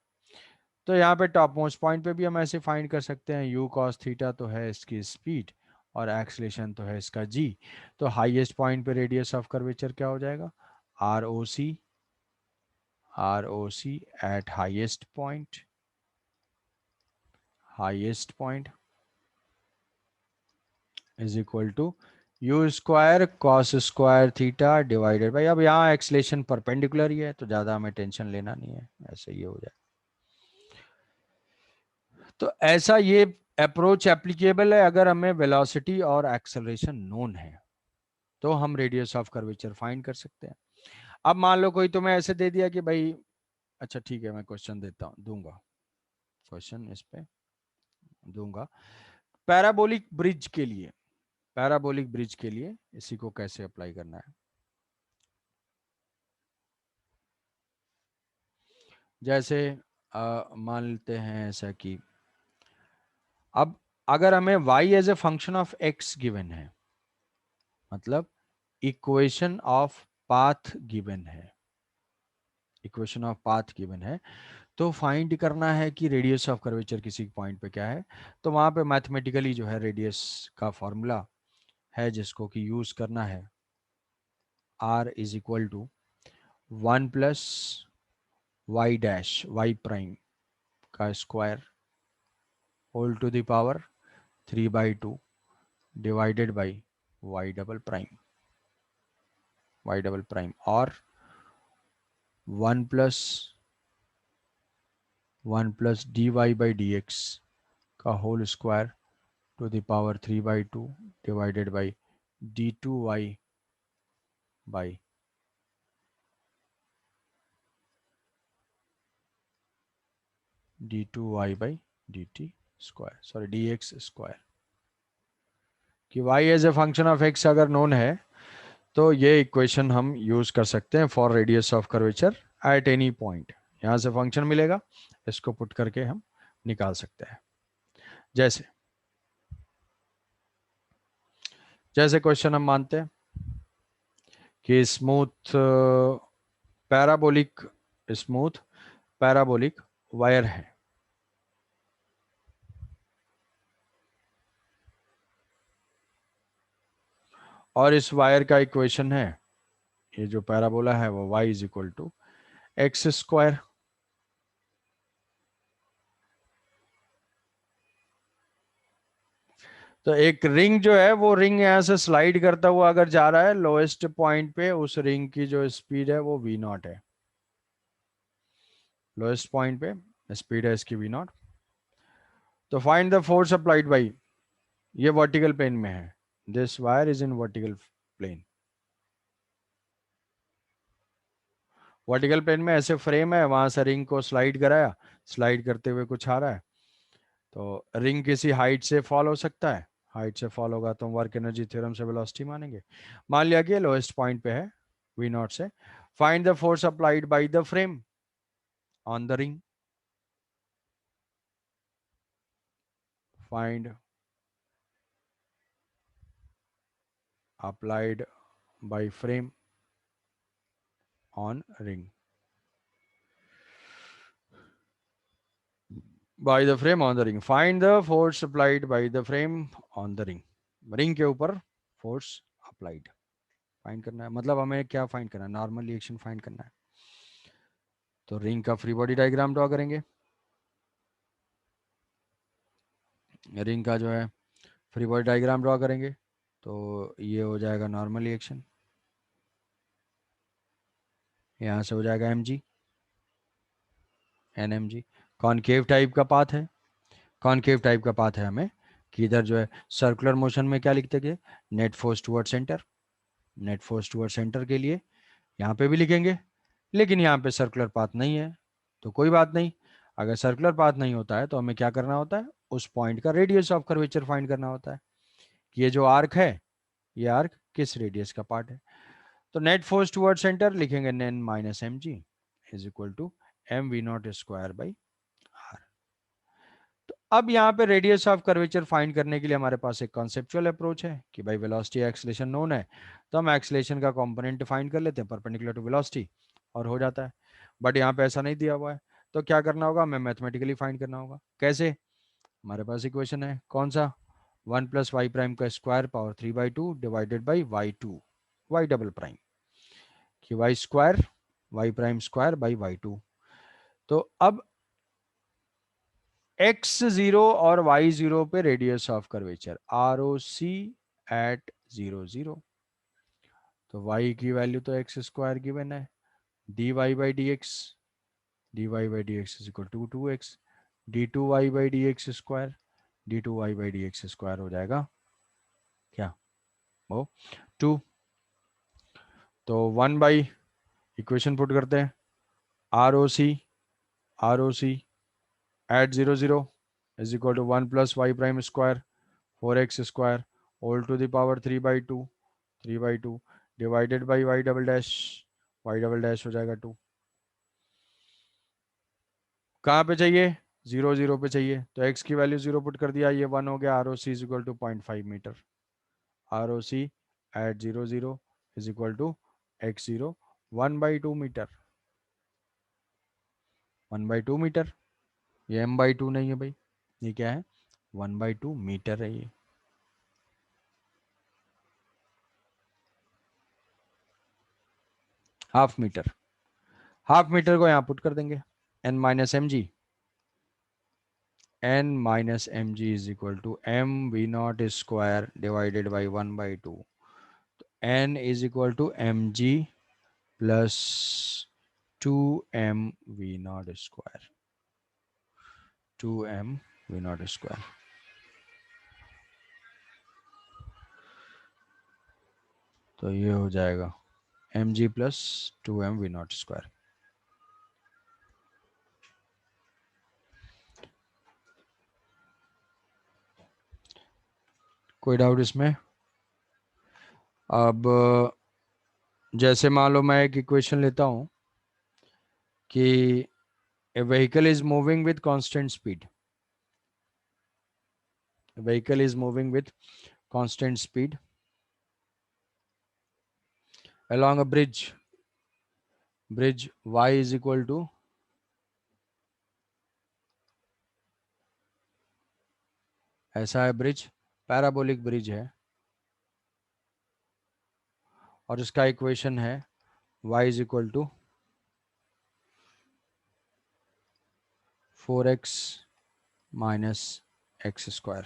तो यहाँ पे टॉप मोस्ट पॉइंट पे भी हम ऐसे फाइंड कर सकते हैं, यू कॉस थीटा तो है इसकी स्पीड और एक्सलेशन तो है इसका जी। तो हाईएस्ट पॉइंट पे रेडियस ऑफ कर्वेचर क्या हो जाएगा, R O C, R O C at highest point, highest point is equal to U square cos square theta divided by, अब यहाँ एक्सलेशन परपेंडिकुलर ही है तो ज़्यादा हमें टेंशन लेना नहीं है, ऐसे ही हो जाए। तो ऐसा ये अप्रोच एप्लीकेबल है अगर हमें वेलोसिटी और एक्सेलरेशन नोन है, तो हम रेडियस ऑफ कर्वेचर फाइंड कर सकते हैं। अब मान लो कोई तुम्हें ऐसे दे दिया कि भाई, अच्छा ठीक है मैं क्वेश्चन देता हूँ, दूंगा क्वेश्चन इस पे दूंगा, पैराबोलिक ब्रिज के लिए, पैराबोलिक ब्रिज के लिए इसी को कैसे अप्लाई करना है। जैसे मान लेते हैं ऐसा कि अब अगर हमें y as a function of x given है, मतलब इक्वेशन ऑफ पाथ गिवन है, इक्वेशन ऑफ पाथ गिवन है, तो फाइंड करना है कि रेडियस ऑफ कर्वेचर किसी पॉइंट पे क्या है। तो वहां पे मैथमेटिकली जो है रेडियस का फॉर्मूला है जिसको कि यूज करना है, r is equal to 1 + Y dash Y prime का square whole to the power 3/2 divided by Y double prime, Y double prime, और 1 + dy बाई डी एक्स का whole square to the power 3/2 divided by d2y by d2y by dt square, sorry dx square. कि y as a function of x अगर known है तो ये equation हम use कर सकते हैं for radius of curvature at any point. यहां से फंक्शन मिलेगा, इसको पुट करके हम निकाल सकते हैं। जैसे जैसे क्वेश्चन हम मानते हैं कि smooth parabolic, smooth parabolic wire है, और इस वायर का इक्वेशन है, ये जो पैराबोला है वो y is equal to X square. तो एक रिंग जो है वो रिंग यहां से स्लाइड करता हुआ अगर जा रहा है लोएस्ट पॉइंट पे, उस रिंग की जो स्पीड है वो v नॉट है, लोएस्ट पॉइंट पे स्पीड है इसकी v नॉट। तो find the force applied by, ये वर्टिकल प्लेन में है, this wire is in vertical plane, vertical plane में ऐसे फ्रेम है, वहां से रिंग को स्लाइड कराया, स्लाइड करते हुए कुछ आ रहा है, तो रिंग किसी हाइट से फॉल हो सकता है, हाइट से फॉल होगा तो वर्क एनर्जी थ्योरम से वेलोसिटी मानेंगे। मान लिया कि लोएस्ट पॉइंट पे है वी नॉट से, find the force applied by the frame on the ring, find applied by frame on ring, by the frame on the ring, find the force applied by the frame on the ring, ring के ऊपर force applied find करना है, मतलब हमें क्या find करना है, normal reaction find करना है। तो रिंग का फ्री बॉडी डायग्राम ड्रॉ करेंगे, रिंग का जो है फ्री बॉडी डायग्राम ड्रॉ करेंगे, तो ये हो जाएगा नॉर्मल रिएक्शन, यहाँ से हो जाएगा M G N M G, concave type का पाथ है, कॉनकेव टाइप का पाथ है हमें कि इधर जो है सर्कुलर मोशन में क्या लिखते गए, net force toward centre, net force toward centre के लिए यहाँ पे भी लिखेंगे, लेकिन यहाँ पे सर्कुलर पाथ नहीं है, तो कोई बात नहीं, अगर सर्कुलर पाथ नहीं होता है तो हमें क्या करना होता है, उस पॉइंट का रेडियस ऑफ कर्वेचर फाइंड करना होता है कि ये जो आर्क है, ये आर्क किस रेडियस का पार्ट है। तो नेट फोर्स टुवर्ड सेंटर लिखेंगे N minus M G is equal to M V naught square by are. तो अब यहाँ पे रेडियस ऑफ कर्वेचर फाइंड करने के लिए हमारे पास एक कॉन्सेप्चुअल अप्रोच है कि भाई वेलोसिटी एक्सलेशन नोन है, तो हम एक्सलेशन का कंपोनेंट डिफाइन कर लेते हैं परपेंडिकुलर टू वेलोसिटी और हो जाता है। बट यहाँ पे ऐसा नहीं दिया हुआ है, तो क्या करना होगा, हमें मैथमेटिकली फाइंड करना होगा। कैसे? हमारे पास इक्वेशन है कौन सा, 1 + y प्राइम का square power 3/2 divided by y2 y double prime, कि Y square Y prime square by y2। तो अब x0 और y0 पे radius of curvature ROC at 0 0, तो y की वैल्यू तो एक्स स्क्वायर गिवन है, dy/dx is equal to 2x, d2y/dx square हो जाएगा क्या, वो 2। तो 1 बाई इक्वेशन पुट करते हैं, R O C at 0 0 is equal to 1 + y prime square 4x square whole to the power 3/2 divided by y double dash हो जाएगा 2। कहाँ पे चाहिए, 0 0 पे चाहिए, तो x की वैल्यू 0 पुट कर दिया, ये 1 हो गया। ROC is equal to 0.5 meter, ROC at 0 0 is equal to x0 1/2 meter, 1/2 meter. ये m/2 नहीं है भाई, ये क्या है, 1/2 मीटर है ये। हाफ मीटर को यहाँ पुट कर देंगे, n - mg is equal to mv0 square divided by 1/2। n is equal to mg plus 2mv0 square, 2mv0 square. तो ये हो जाएगा mg प्लस 2mv0 स्क्वायर। कोई डाउट इसमें? अब जैसे मान लो मैं एक इक्वेशन लेता हूँ कि a vehicle is moving with constant speed, a vehicle is moving with constant speed along a bridge y is equal to, ऐसा है ब्रिज, पैराबोलिक ब्रिज है, और इसका इक्वेशन है y is equal to 4x minus X square.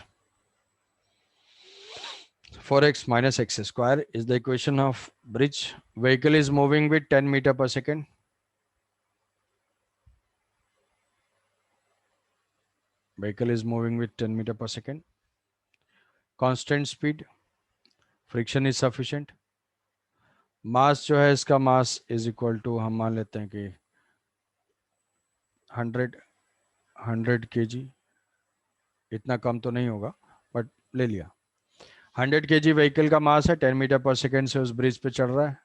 4x minus x square is the equation of bridge. Vehicle is moving with 10 meter per second. Vehicle is moving with 10 meter per second. Constant speed. Friction is sufficient. मास जो है इसका mass is equal to, हम मान लेते हैं कि 100 kg, इतना कम तो नहीं होगा बट ले लिया। 100 kg व्हीकल का मास है, 10 मीटर पर सेकेंड से उस ब्रिज पे चढ़ रहा है,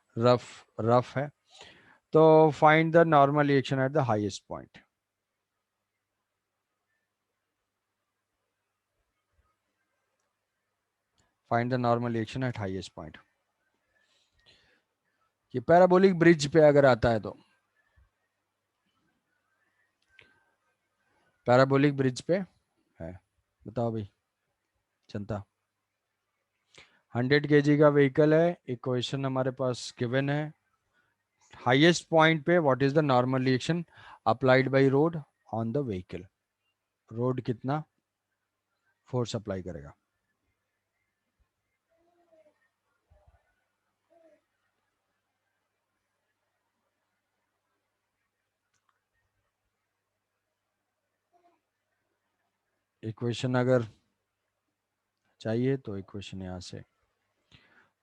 रफ है। तो find the normal reaction at the highest point. Find the normal reaction at highest point. ये पैराबोलिक ब्रिज पे अगर आता है तो, पैराबोलिक ब्रिज पे है, बताओ भाई जनता। 100 kg का व्हीकल है, इक्वेशन हमारे पास गिवन है। हाईएस्ट पॉइंट पे what is the normal reaction applied by road on the vehicle, road कितना फोर्स अप्लाई करेगा। इक्वेशन अगर चाहिए तो इक्वेशन यहाँ से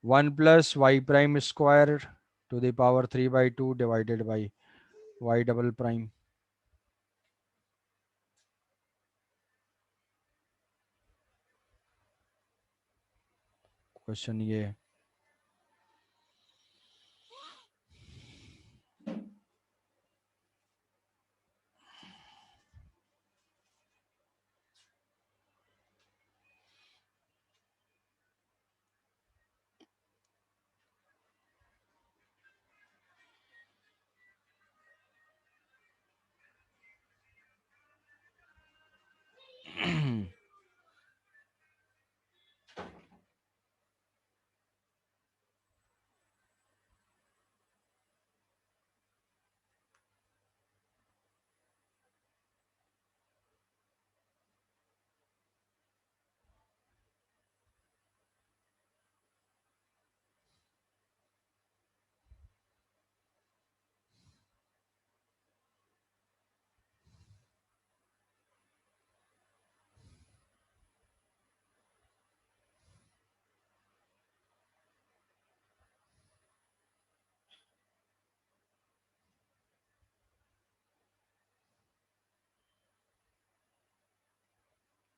1 + y prime square to the power 3/2 divided by y double prime. Question ये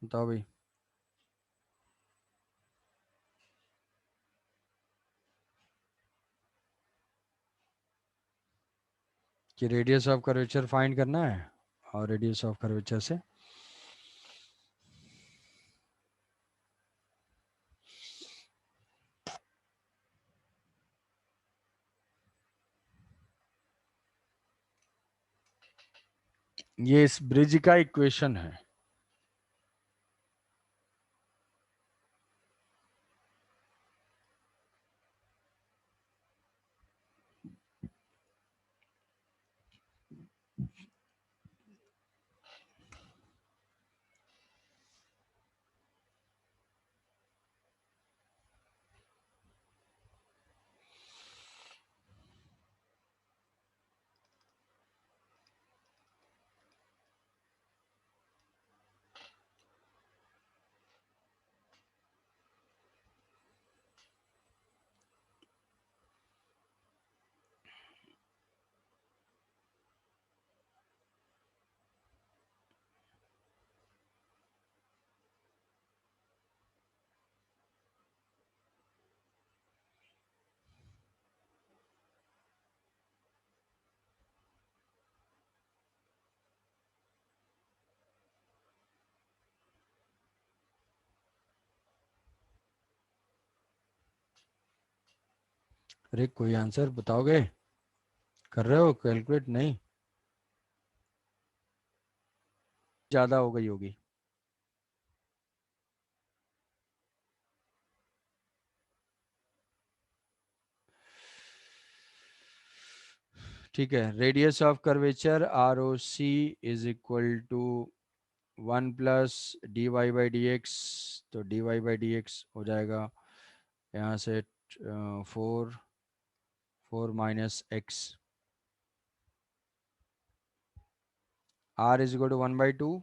बताओ भाई। कि रेडियस ऑफ कर्वेचर फाइंड करना है, और रेडियस ऑफ कर्वेचर से ये इस ब्रिज का इक्वेशन है। अरे कोई आंसर बताओगे? कर रहे हो कैलकुलेट? नहीं, ज्यादा हो गई होगी। ठीक है, radius of curvature R O C is equal to 1 + dy/dx। तो dy/dx हो जाएगा यहाँ से 4 - x। r is equal to 1/2,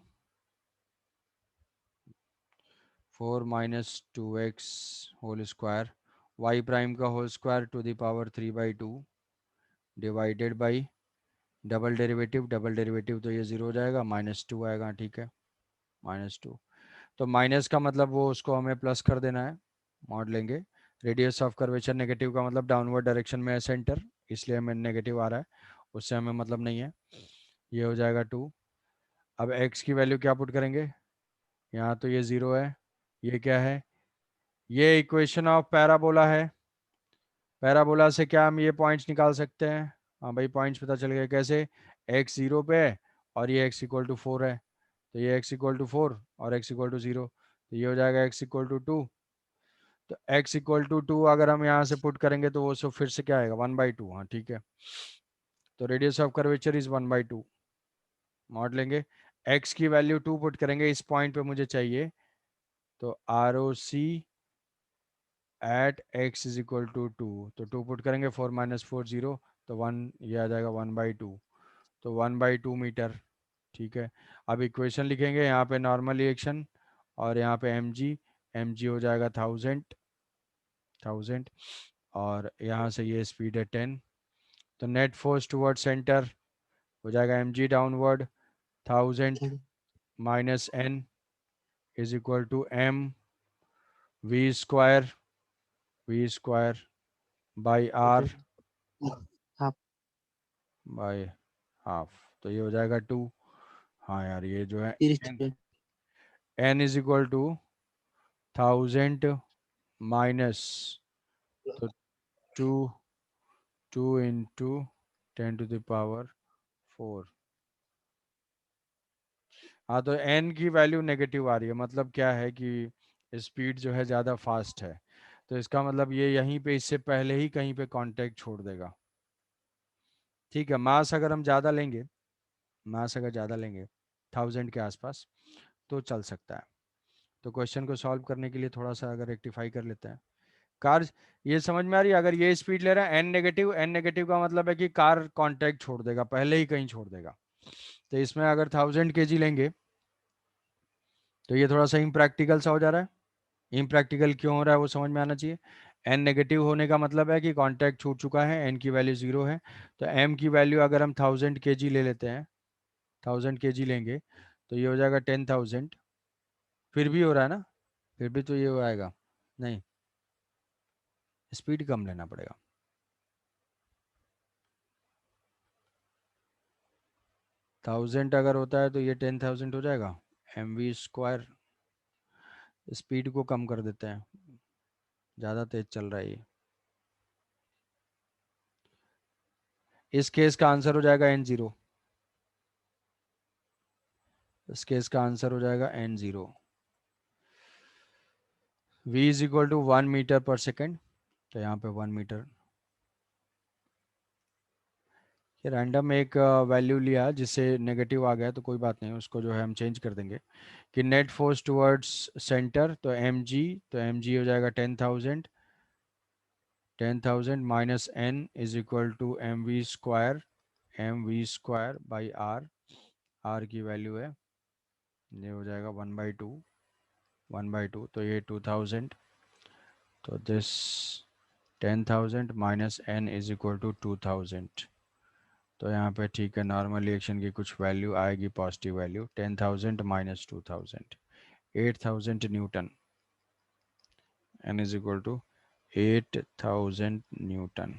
4 - 2x whole square, y prime का whole square to the power 3/2 divided by double derivative तो ये जीरो हो जाएगा, -2 आएगा। ठीक है, -2। तो माइनस का मतलब वो उसको हमें प्लस कर देना है, मॉड लेंगे। रेडियस ऑफ कर्वेचर नेगेटिव का मतलब डाउनवर्ड डायरेक्शन में है सेंटर, इसलिए हमें नेगेटिव आ रहा है, उससे हमें मतलब नहीं है। ये हो जाएगा 2। अब x की वैल्यू क्या पुट करेंगे? यहाँ तो ये ज़ीरो है, ये क्या है? ये इक्वेशन ऑफ पैराबोला है। पैराबोला से क्या हम ये पॉइंट्स निकाल सकते हैं? हाँ भाई, पॉइंट्स पता चल गए कैसे। x 0 पे है और ये x इक्वल टू 4 है, तो ये x इक्वल टू 4 और x इक्वल टू 0, तो ये हो जाएगा x इक्वल टू 2। तो x इक्वल टू 2 अगर हम यहाँ से पुट करेंगे तो वो सो फिर से क्या आएगा? 1/2। हाँ ठीक है, तो radius of curvature is 1/2। Mod लेंगे, x की वैल्यू 2 पुट करेंगे, इस पॉइंट पे मुझे चाहिए। तो R O C at x is equal to 2, तो 2 पुट करेंगे, 4 - 4 0, तो 1, ये आ जाएगा 1/2, तो 1/2 मीटर। ठीक है, अब इक्वेशन लिखेंगे, यहाँ पे नॉर्मल रिएक्शन और यहाँ पे एम जी हो जाएगा 1000, और यहाँ से ये स्पीड है 10। तो नेट फोर्स टुवर्ड सेंटर हो जाएगा mg downward 1000 -n is equal to v square by r half. By half, तो ये हो जाएगा 2। हाँ यार, ये जो है तीस n n is equal to 1000 minus, तो 2 2 इंटू 10⁴। हाँ, तो n की वैल्यू नेगेटिव आ रही है, मतलब क्या है कि स्पीड जो है ज़्यादा फास्ट है, तो इसका मतलब ये यहीं पे इससे पहले ही कहीं पे कांटेक्ट छोड़ देगा। ठीक है, मास अगर हम ज़्यादा लेंगे, मास अगर ज़्यादा लेंगे 1000 के आसपास, तो चल सकता है। तो क्वेश्चन को सॉल्व करने के लिए थोड़ा सा अगर रेक्टिफाई कर लेते हैं। कार, ये समझ में आ रही है? अगर ये स्पीड ले रहा है एन नेगेटिव का मतलब है कि कार कांटेक्ट छोड़ देगा, पहले ही कहीं छोड़ देगा। तो इसमें अगर 1000 kg लेंगे तो ये थोड़ा सा इम्प्रैक्टिकल सा हो जा रहा है। इम्प्रैक्टिकल क्यों हो रहा है वो समझ में आना चाहिए। एन नेगेटिव होने का मतलब है कि कांटेक्ट छूट चुका है, एन की वैल्यू जीरो है। तो एम की वैल्यू अगर हम 1000 kg ले लेते हैं, 1000 kg लेंगे, तो ये हो जाएगा 10,000 फिर भी हो रहा है ना, फिर भी तो ये हो आएगा। नहीं, स्पीड कम लेना पड़ेगा। थाउजेंड अगर होता है तो ये 10,000 हो जाएगा, mv²। स्पीड को कम कर देते हैं, ज़्यादा तेज चल रहा है ये। इस केस का आंसर हो जाएगा n0। इस केस का आंसर हो जाएगा n0। v is equal to 1 meter per second, तो यहाँ पे 1 मीटर। ये रैंडम एक वैल्यू लिया जिससे नेगेटिव आ गया, तो कोई बात नहीं, उसको जो है हम चेंज कर देंगे कि नेट फोर्स टुवर्ड्स सेंटर, तो mg, तो mg हो जाएगा 10,000। 10,000 minus n is equal to mv² by r। r की वैल्यू है, ये हो जाएगा 1/2। 1/2 तो ये 2,000, तो this 10,000 minus n is equal to 2,000। तो यहाँ पे ठीक है, नॉर्मल रिएक्शन की कुछ वैल्यू आएगी, positive value. 10,000 minus 2,000, 8,000 newton. n is equal to 8,000 newton.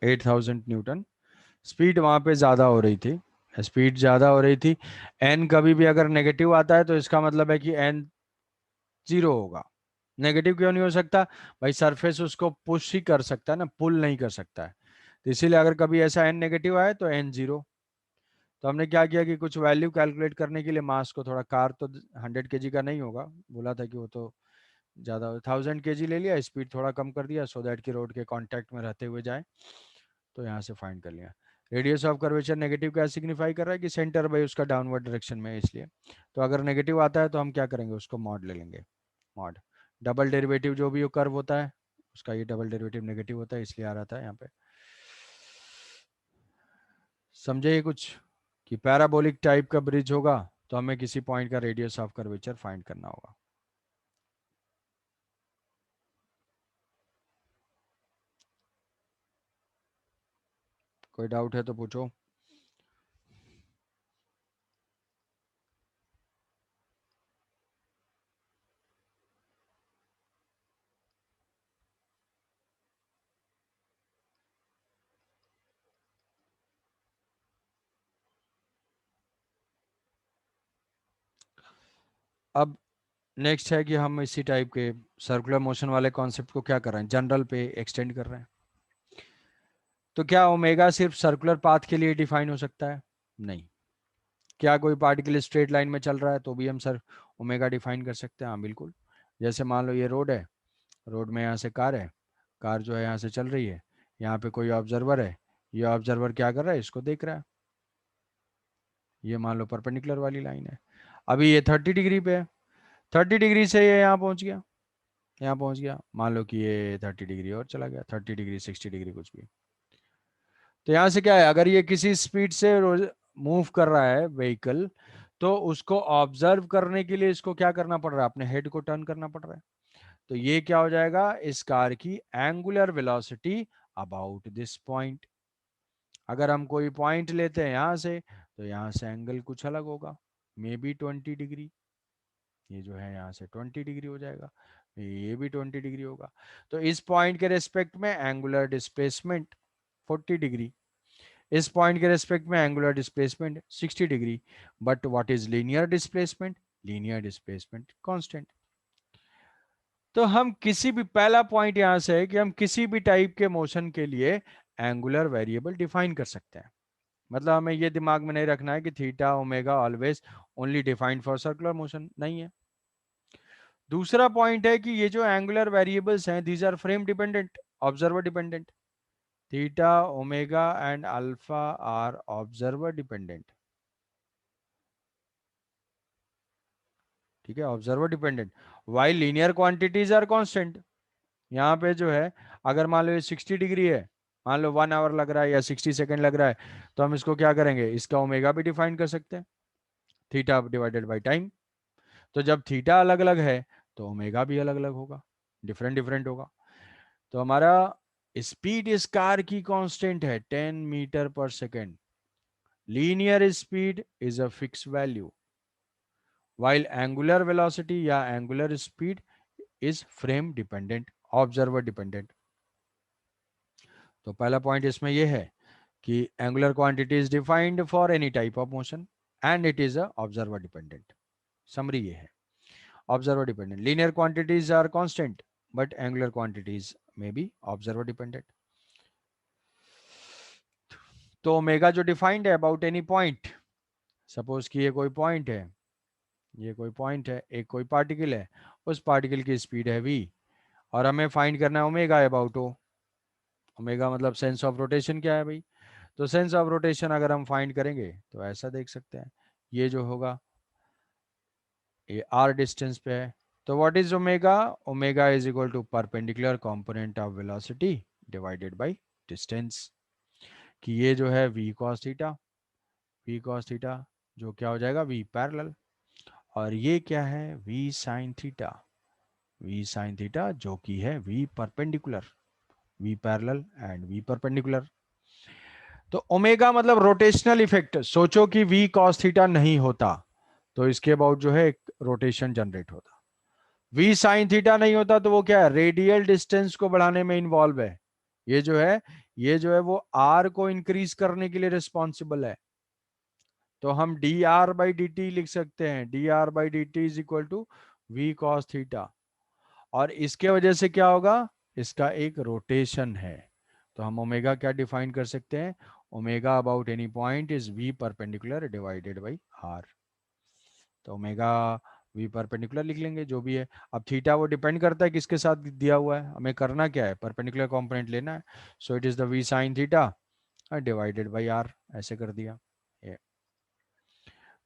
8,000 newton. Speed वहाँ पे ज़्यादा हो रही थी, स्पीड ज़्यादा हो रही थी। n कभी भी अगर नेगेटिव आता है तो इसका मतलब है कि n 0 होगा। नेगेटिव क्यों नहीं हो सकता? भाई सरफेस उसको पुश ही कर सकता है ना, पुल नहीं कर सकता है। तो इसीलिए अगर कभी ऐसा n नेगेटिव आए तो n 0। तो हमने क्या किया कि कुछ वैल्यू कैलकुलेट करने के लिए मास को थोड़ा, कार तो 100 kg का नहीं होगा, बोला था कि वो तो ज़्यादा, 1000 kg ले लिया, स्पीड थोड़ा कम कर दिया सो दैट कि रोड के कांटेक्ट में रहते हुए जाए। तो यहाँ से फाइंड कर लिया। रेडियस ऑफ कर्वेचर नेगेटिव क्या सिग्निफाई कर रहा है कि सेंटर बाई उसका डाउनवर्ड डायरेक्शन में है, इसलिए। तो अगर नेगेटिव आता है तो हम क्या करेंगे, उसको मॉड ले लेंगे। मॉड डबल डेरिवेटिव जो भी कर्व होता है उसका ये डबल डेरिवेटिव नेगेटिव होता है, इसलिए आ रहा था यहाँ पे। समझे ये कुछ कि पैराबोलिक टाइप का ब्रिज होगा तो हमें किसी पॉइंट का रेडियस ऑफ कर्वेचर फाइंड करना होगा। कोई डाउट है तो पूछो। अब नेक्स्ट है कि हम इसी टाइप के सर्कुलर मोशन वाले कॉन्सेप्ट को क्या कर रहे हैं, जनरल पे एक्सटेंड कर रहे हैं। तो क्या ओमेगा सिर्फ सर्कुलर पाथ के लिए डिफाइन हो सकता है? नहीं। क्या कोई पार्टिकल स्ट्रेट लाइन में चल रहा है तो भी हम सर ओमेगा डिफाइन कर सकते हैं? हाँ बिल्कुल। जैसे मान लो ये रोड है, रोड में यहाँ से कार है, कार जो है यहाँ से चल रही है, यहाँ पे कोई ऑब्जर्वर है, ये ऑब्जर्वर क्या कर रहा है, इसको देख रहा है। ये मान लो परपेंडिकुलर वाली लाइन है, अभी ये 30 डिग्री पे है, 30 डिग्री से ये यहाँ पहुँच गया, यहाँ पहुँच गया, मान लो कि ये 30 डिग्री और चला गया, 30 डिग्री 60 डिग्री कुछ भी। तो यहाँ से क्या है, अगर ये किसी स्पीड से रोज मूव कर रहा है व्हीकल, तो उसको ऑब्जर्व करने के लिए इसको क्या करना पड़ रहा है, अपने हेड को टर्न करना पड़ रहा है। तो ये क्या हो जाएगा, इस कार की angular velocity about this point. अगर हम कोई पॉइंट लेते हैं यहाँ से, तो यहाँ से एंगल कुछ अलग होगा, मे बी 20 डिग्री। ये जो है यहाँ से 20 डिग्री हो जाएगा, ये भी 20 डिग्री होगा। तो इस पॉइंट के रेस्पेक्ट में एंगुलर डिस्प्लेसमेंट 40 डिग्री, इस पॉइंट के रेस्पेक्ट में angular displacement 60 degree. But what is linear displacement? Linear displacement constant. तो हम किसी भी, पहला पॉइंट यहां से है कि हम किसी भी टाइप के मोशन के लिए एंगुलर वेरिएबल डिफाइन कर सकते हैं। मतलब हमें ये दिमाग में नहीं रखना है कि theta omega always only defined for circular motion, नहीं है। दूसरा पॉइंट है कि ये जो एंगुलर वेरिएबल्स हैं, these are frame dependent, observer dependent. Theta omega and alpha are observer dependent. ठीक है, observer dependent, while linear quantities are constant. यहाँ पे जो है, अगर मान लो ये 60 डिग्री है, मान लो 1 आवर लग रहा है या 60 सेकेंड लग रहा है, तो हम इसको क्या करेंगे, इसका ओमेगा भी डिफाइन कर सकते हैं, थीटा डिवाइडेड बाई टाइम। तो जब थीटा अलग अलग है तो ओमेगा भी अलग अलग होगा, डिफरेंट डिफरेंट होगा। तो हमारा स्पीड इस कार की कांस्टेंट है 10 metre per second. Linear speed is a fix value, while angular velocity या angular speed is frame dependent, observer dependent. तो पहला पॉइंट इसमें यह है कि angular quantity is defined for any type of motion and it is a observer dependent. Summary ये है, observer dependent. Linear quantities are constant, but angular quantities may be observer dependent. तो omega जो defined है about any point, suppose कि ये कोई point है, ये कोई पॉइंट है, एक कोई पार्टिकल है, उस पार्टिकल की स्पीड है v और हमें फाइंड करना है ओमेगा अबाउट ओ। ओमेगा मतलब सेंस ऑफ रोटेशन क्या है भाई, तो सेंस ऑफ रोटेशन अगर हम फाइंड करेंगे तो ऐसा देख सकते हैं, ये जो होगा ये r डिस्टेंस पे है, तो what is omega, omega is equal to perpendicular component of velocity divided by distance, कि ये जो है v cos theta, v cos theta जो क्या हो जाएगा v पैरेलल, और ये क्या है v sin theta, v sin theta जो कि है v perpendicular, v parallel and v perpendicular. तो ओमेगा मतलब रोटेशनल इफेक्ट, सोचो कि v cos थीटा नहीं होता तो इसके अबाउट जो है एक रोटेशन जनरेट होता, v sin थीटा नहीं होता तो वो क्या है, रेडियल डिस्टेंस को बढ़ाने में इन्वॉल्व है, ये जो है, ये जो है वो r को इंक्रीज करने के लिए रिस्पॉन्सिबल है, तो हम D R by D T लिख सकते हैं, D R by D T is equal to V cos theta, और इसके वजह से क्या होगा, इसका एक रोटेशन है, तो हम ओमेगा क्या डिफाइन कर सकते हैं, omega about any point is V perpendicular divided by are, तो ओमेगा वी परपेंडिकुलर लिख लेंगे जो भी है। अब थीटा वो डिपेंड करता है किसके साथ दिया हुआ है, हमें करना क्या है, परपेंडिकुलर कंपोनेंट लेना है, so it is the V sine theta divided by R, ऐसे कर दिया ये।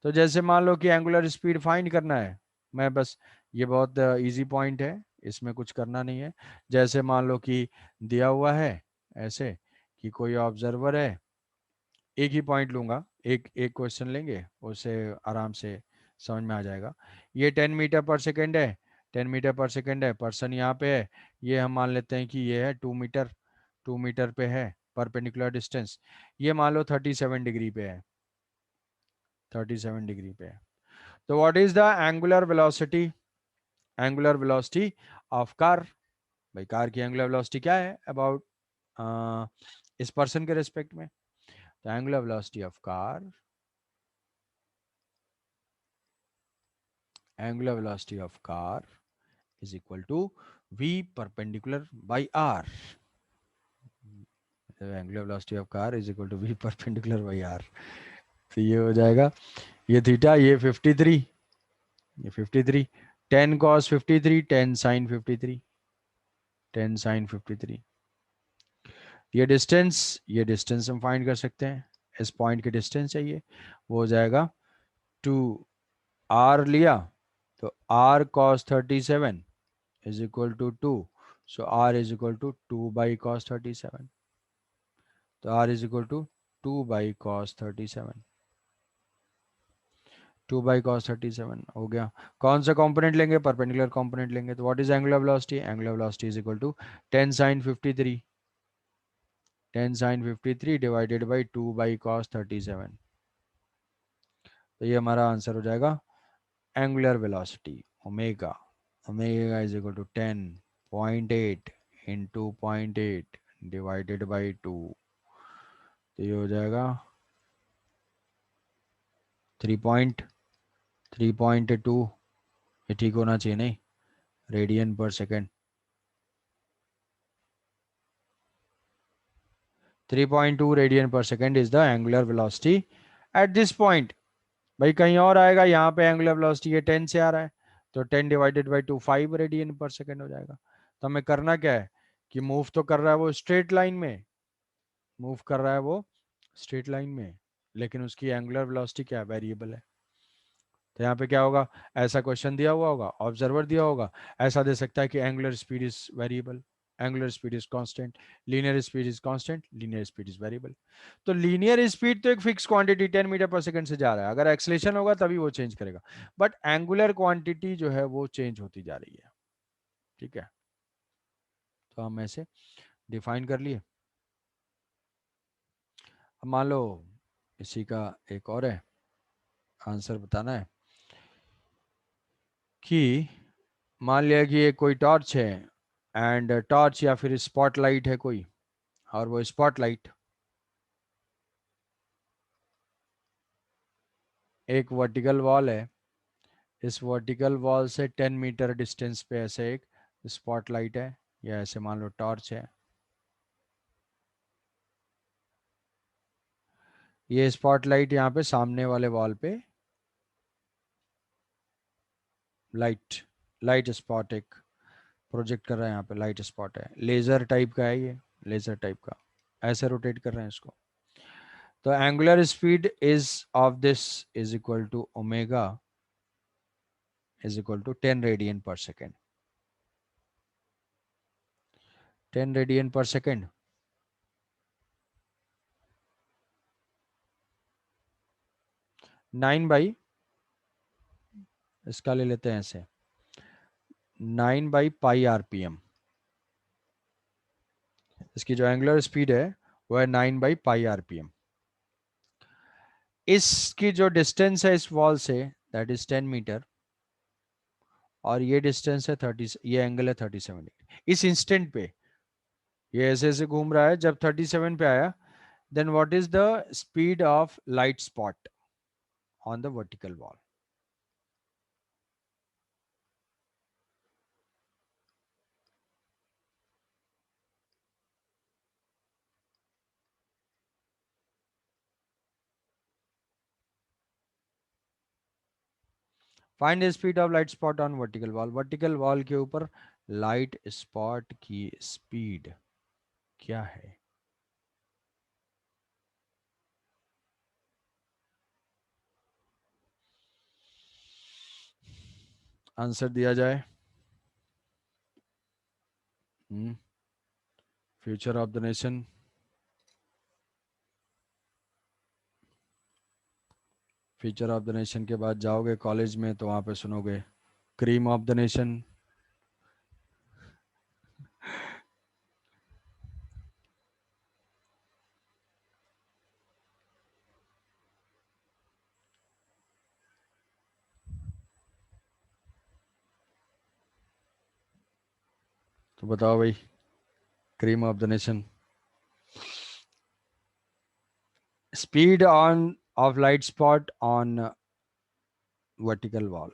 तो जैसे मान लो कि एंगुलर स्पीड फाइंड करना है, मैं बस, ये बहुत इजी पॉइंट है, इसमें कुछ करना नहीं है, जैसे मान लो कि दिया हुआ है ऐसे कि कोई ऑब्जर्वर है, एक ही पॉइंट लूंगा, एक एक क्वेश्चन लेंगे उसे आराम से समझ में आ जाएगा। ये 10 मीटर पर सेकेंड है, 10 मीटर पर सेकेंड है, पर्सन यहाँ पे है, ये हम मान लेते हैं कि ये है 2 मीटर, 2 मीटर पे है परपेंडिकुलर डिस्टेंस, ये मान लो 37 डिग्री पे है, 37 डिग्री पे है, तो what is the angular velocity, angular velocity of car, भाई कार की एंगुलर वेलोसिटी क्या है अबाउट इस पर्सन के रिस्पेक्ट में, तो angular velocity of car, angular velocity of car is equal to v perpendicular by r, angular velocity of car is equal to v perpendicular by r, तो ये हो जाएगा, ये थीटा, ये 53, ये 53, 10 cos 53, 10 sin 53, 10 sin 53, ये डिस्टेंस हम find कर सकते हैं, इस पॉइंट की डिस्टेंस चाहिए, वो हो जाएगा 2 r लिया तो r cos 37 is equal to 2, so r is equal to 2/cos 37, तो r is equal to 2/cos 37, 2/cos 37 हो गया। कौन सा कंपोनेंट लेंगे, परपेंडिकुलर कंपोनेंट लेंगे, तो what is angular velocity, angular velocity is equal to 10 sin 53, 10 sin 53 divided by 2/cos 37, तो ये हमारा आंसर हो जाएगा angular velocity omega, omega is equal to 10.8 into 0.8 divided by 2, तो ये हो जाएगा 3.2, ये ठीक होना चाहिए नहीं, radian per second, 3.2 radian per second is the angular velocity at this point. भाई कहीं और आएगा, यहाँ पे एंगुलर वेलोसिटी ये 10 से आ रहा है, तो 10 divided by 2 5 radian per second हो जाएगा। तो हमें करना क्या है कि मूव तो कर रहा है वो स्ट्रेट लाइन में, मूव कर रहा है वो स्ट्रेट लाइन में, लेकिन उसकी एंगुलर वेलोसिटी क्या वेरिएबल है, तो यहाँ पे क्या होगा, ऐसा क्वेश्चन दिया हुआ होगा, ऑब्जर्वर दिया होगा, ऐसा दे सकता है कि angular speed is variable, angular speed is constant, linear speed is constant, linear speed is variable. तो लीनियर स्पीड तो एक फिक्स क्वांटिटी 10 मीटर पर सेकंड से जा रहा है, अगर एक्सलेशन होगा तभी वो चेंज करेगा, बट एंगुलर क्वांटिटी जो है वो चेंज होती जा रही है, ठीक है, तो हम ऐसे डिफाइन कर लिए। अब मान लो इसी का एक और है, आंसर बताना है कि मान लिया कि ये कोई टॉर्च है, एंड टॉर्च या फिर स्पॉटलाइट है कोई, और वो स्पॉटलाइट एक वर्टिकल वॉल है, इस वर्टिकल वॉल से 10 मीटर डिस्टेंस पे ऐसे एक स्पॉटलाइट है, या ऐसे मान लो टॉर्च है। ये स्पॉटलाइट यहाँ पे सामने वाले वॉल पे लाइट लाइट स्पॉट एक प्रोजेक्ट कर रहा है, यहाँ पे लाइट स्पॉट है, लेजर टाइप का है ये, लेजर टाइप का, ऐसे रोटेट कर रहे हैं इसको। तो angular speed is of this is equal to omega is equal to 10 radian per second. 10 radian per second, 9 by, इसका ले लेते हैं ऐसे, 9 बाई पाई RPM। इसकी जो एंगुलर स्पीड है वो है 9 बाई पाई RPM। इसकी जो डिस्टेंस है इस वॉल से, दैट इज 10 मीटर, और ये डिस्टेंस है 30, ये एंगल है 37 डिग्री। इस इंस्टेंट पे ये ऐसे ऐसे घूम रहा है, जब 37 पे आया, then what is the speed of light spot on the vertical wall? Find the speed of light spot on vertical wall. Vertical wall के ऊपर लाइट स्पॉट की स्पीड क्या है? आंसर दिया जाए। Future of the nation, future of the nation के बाद जाओगे कॉलेज में तो वहां पे सुनोगे क्रीम ऑफ द नेशन। तो बताओ भाई, cream of the nation, speed on off light spot on vertical wall.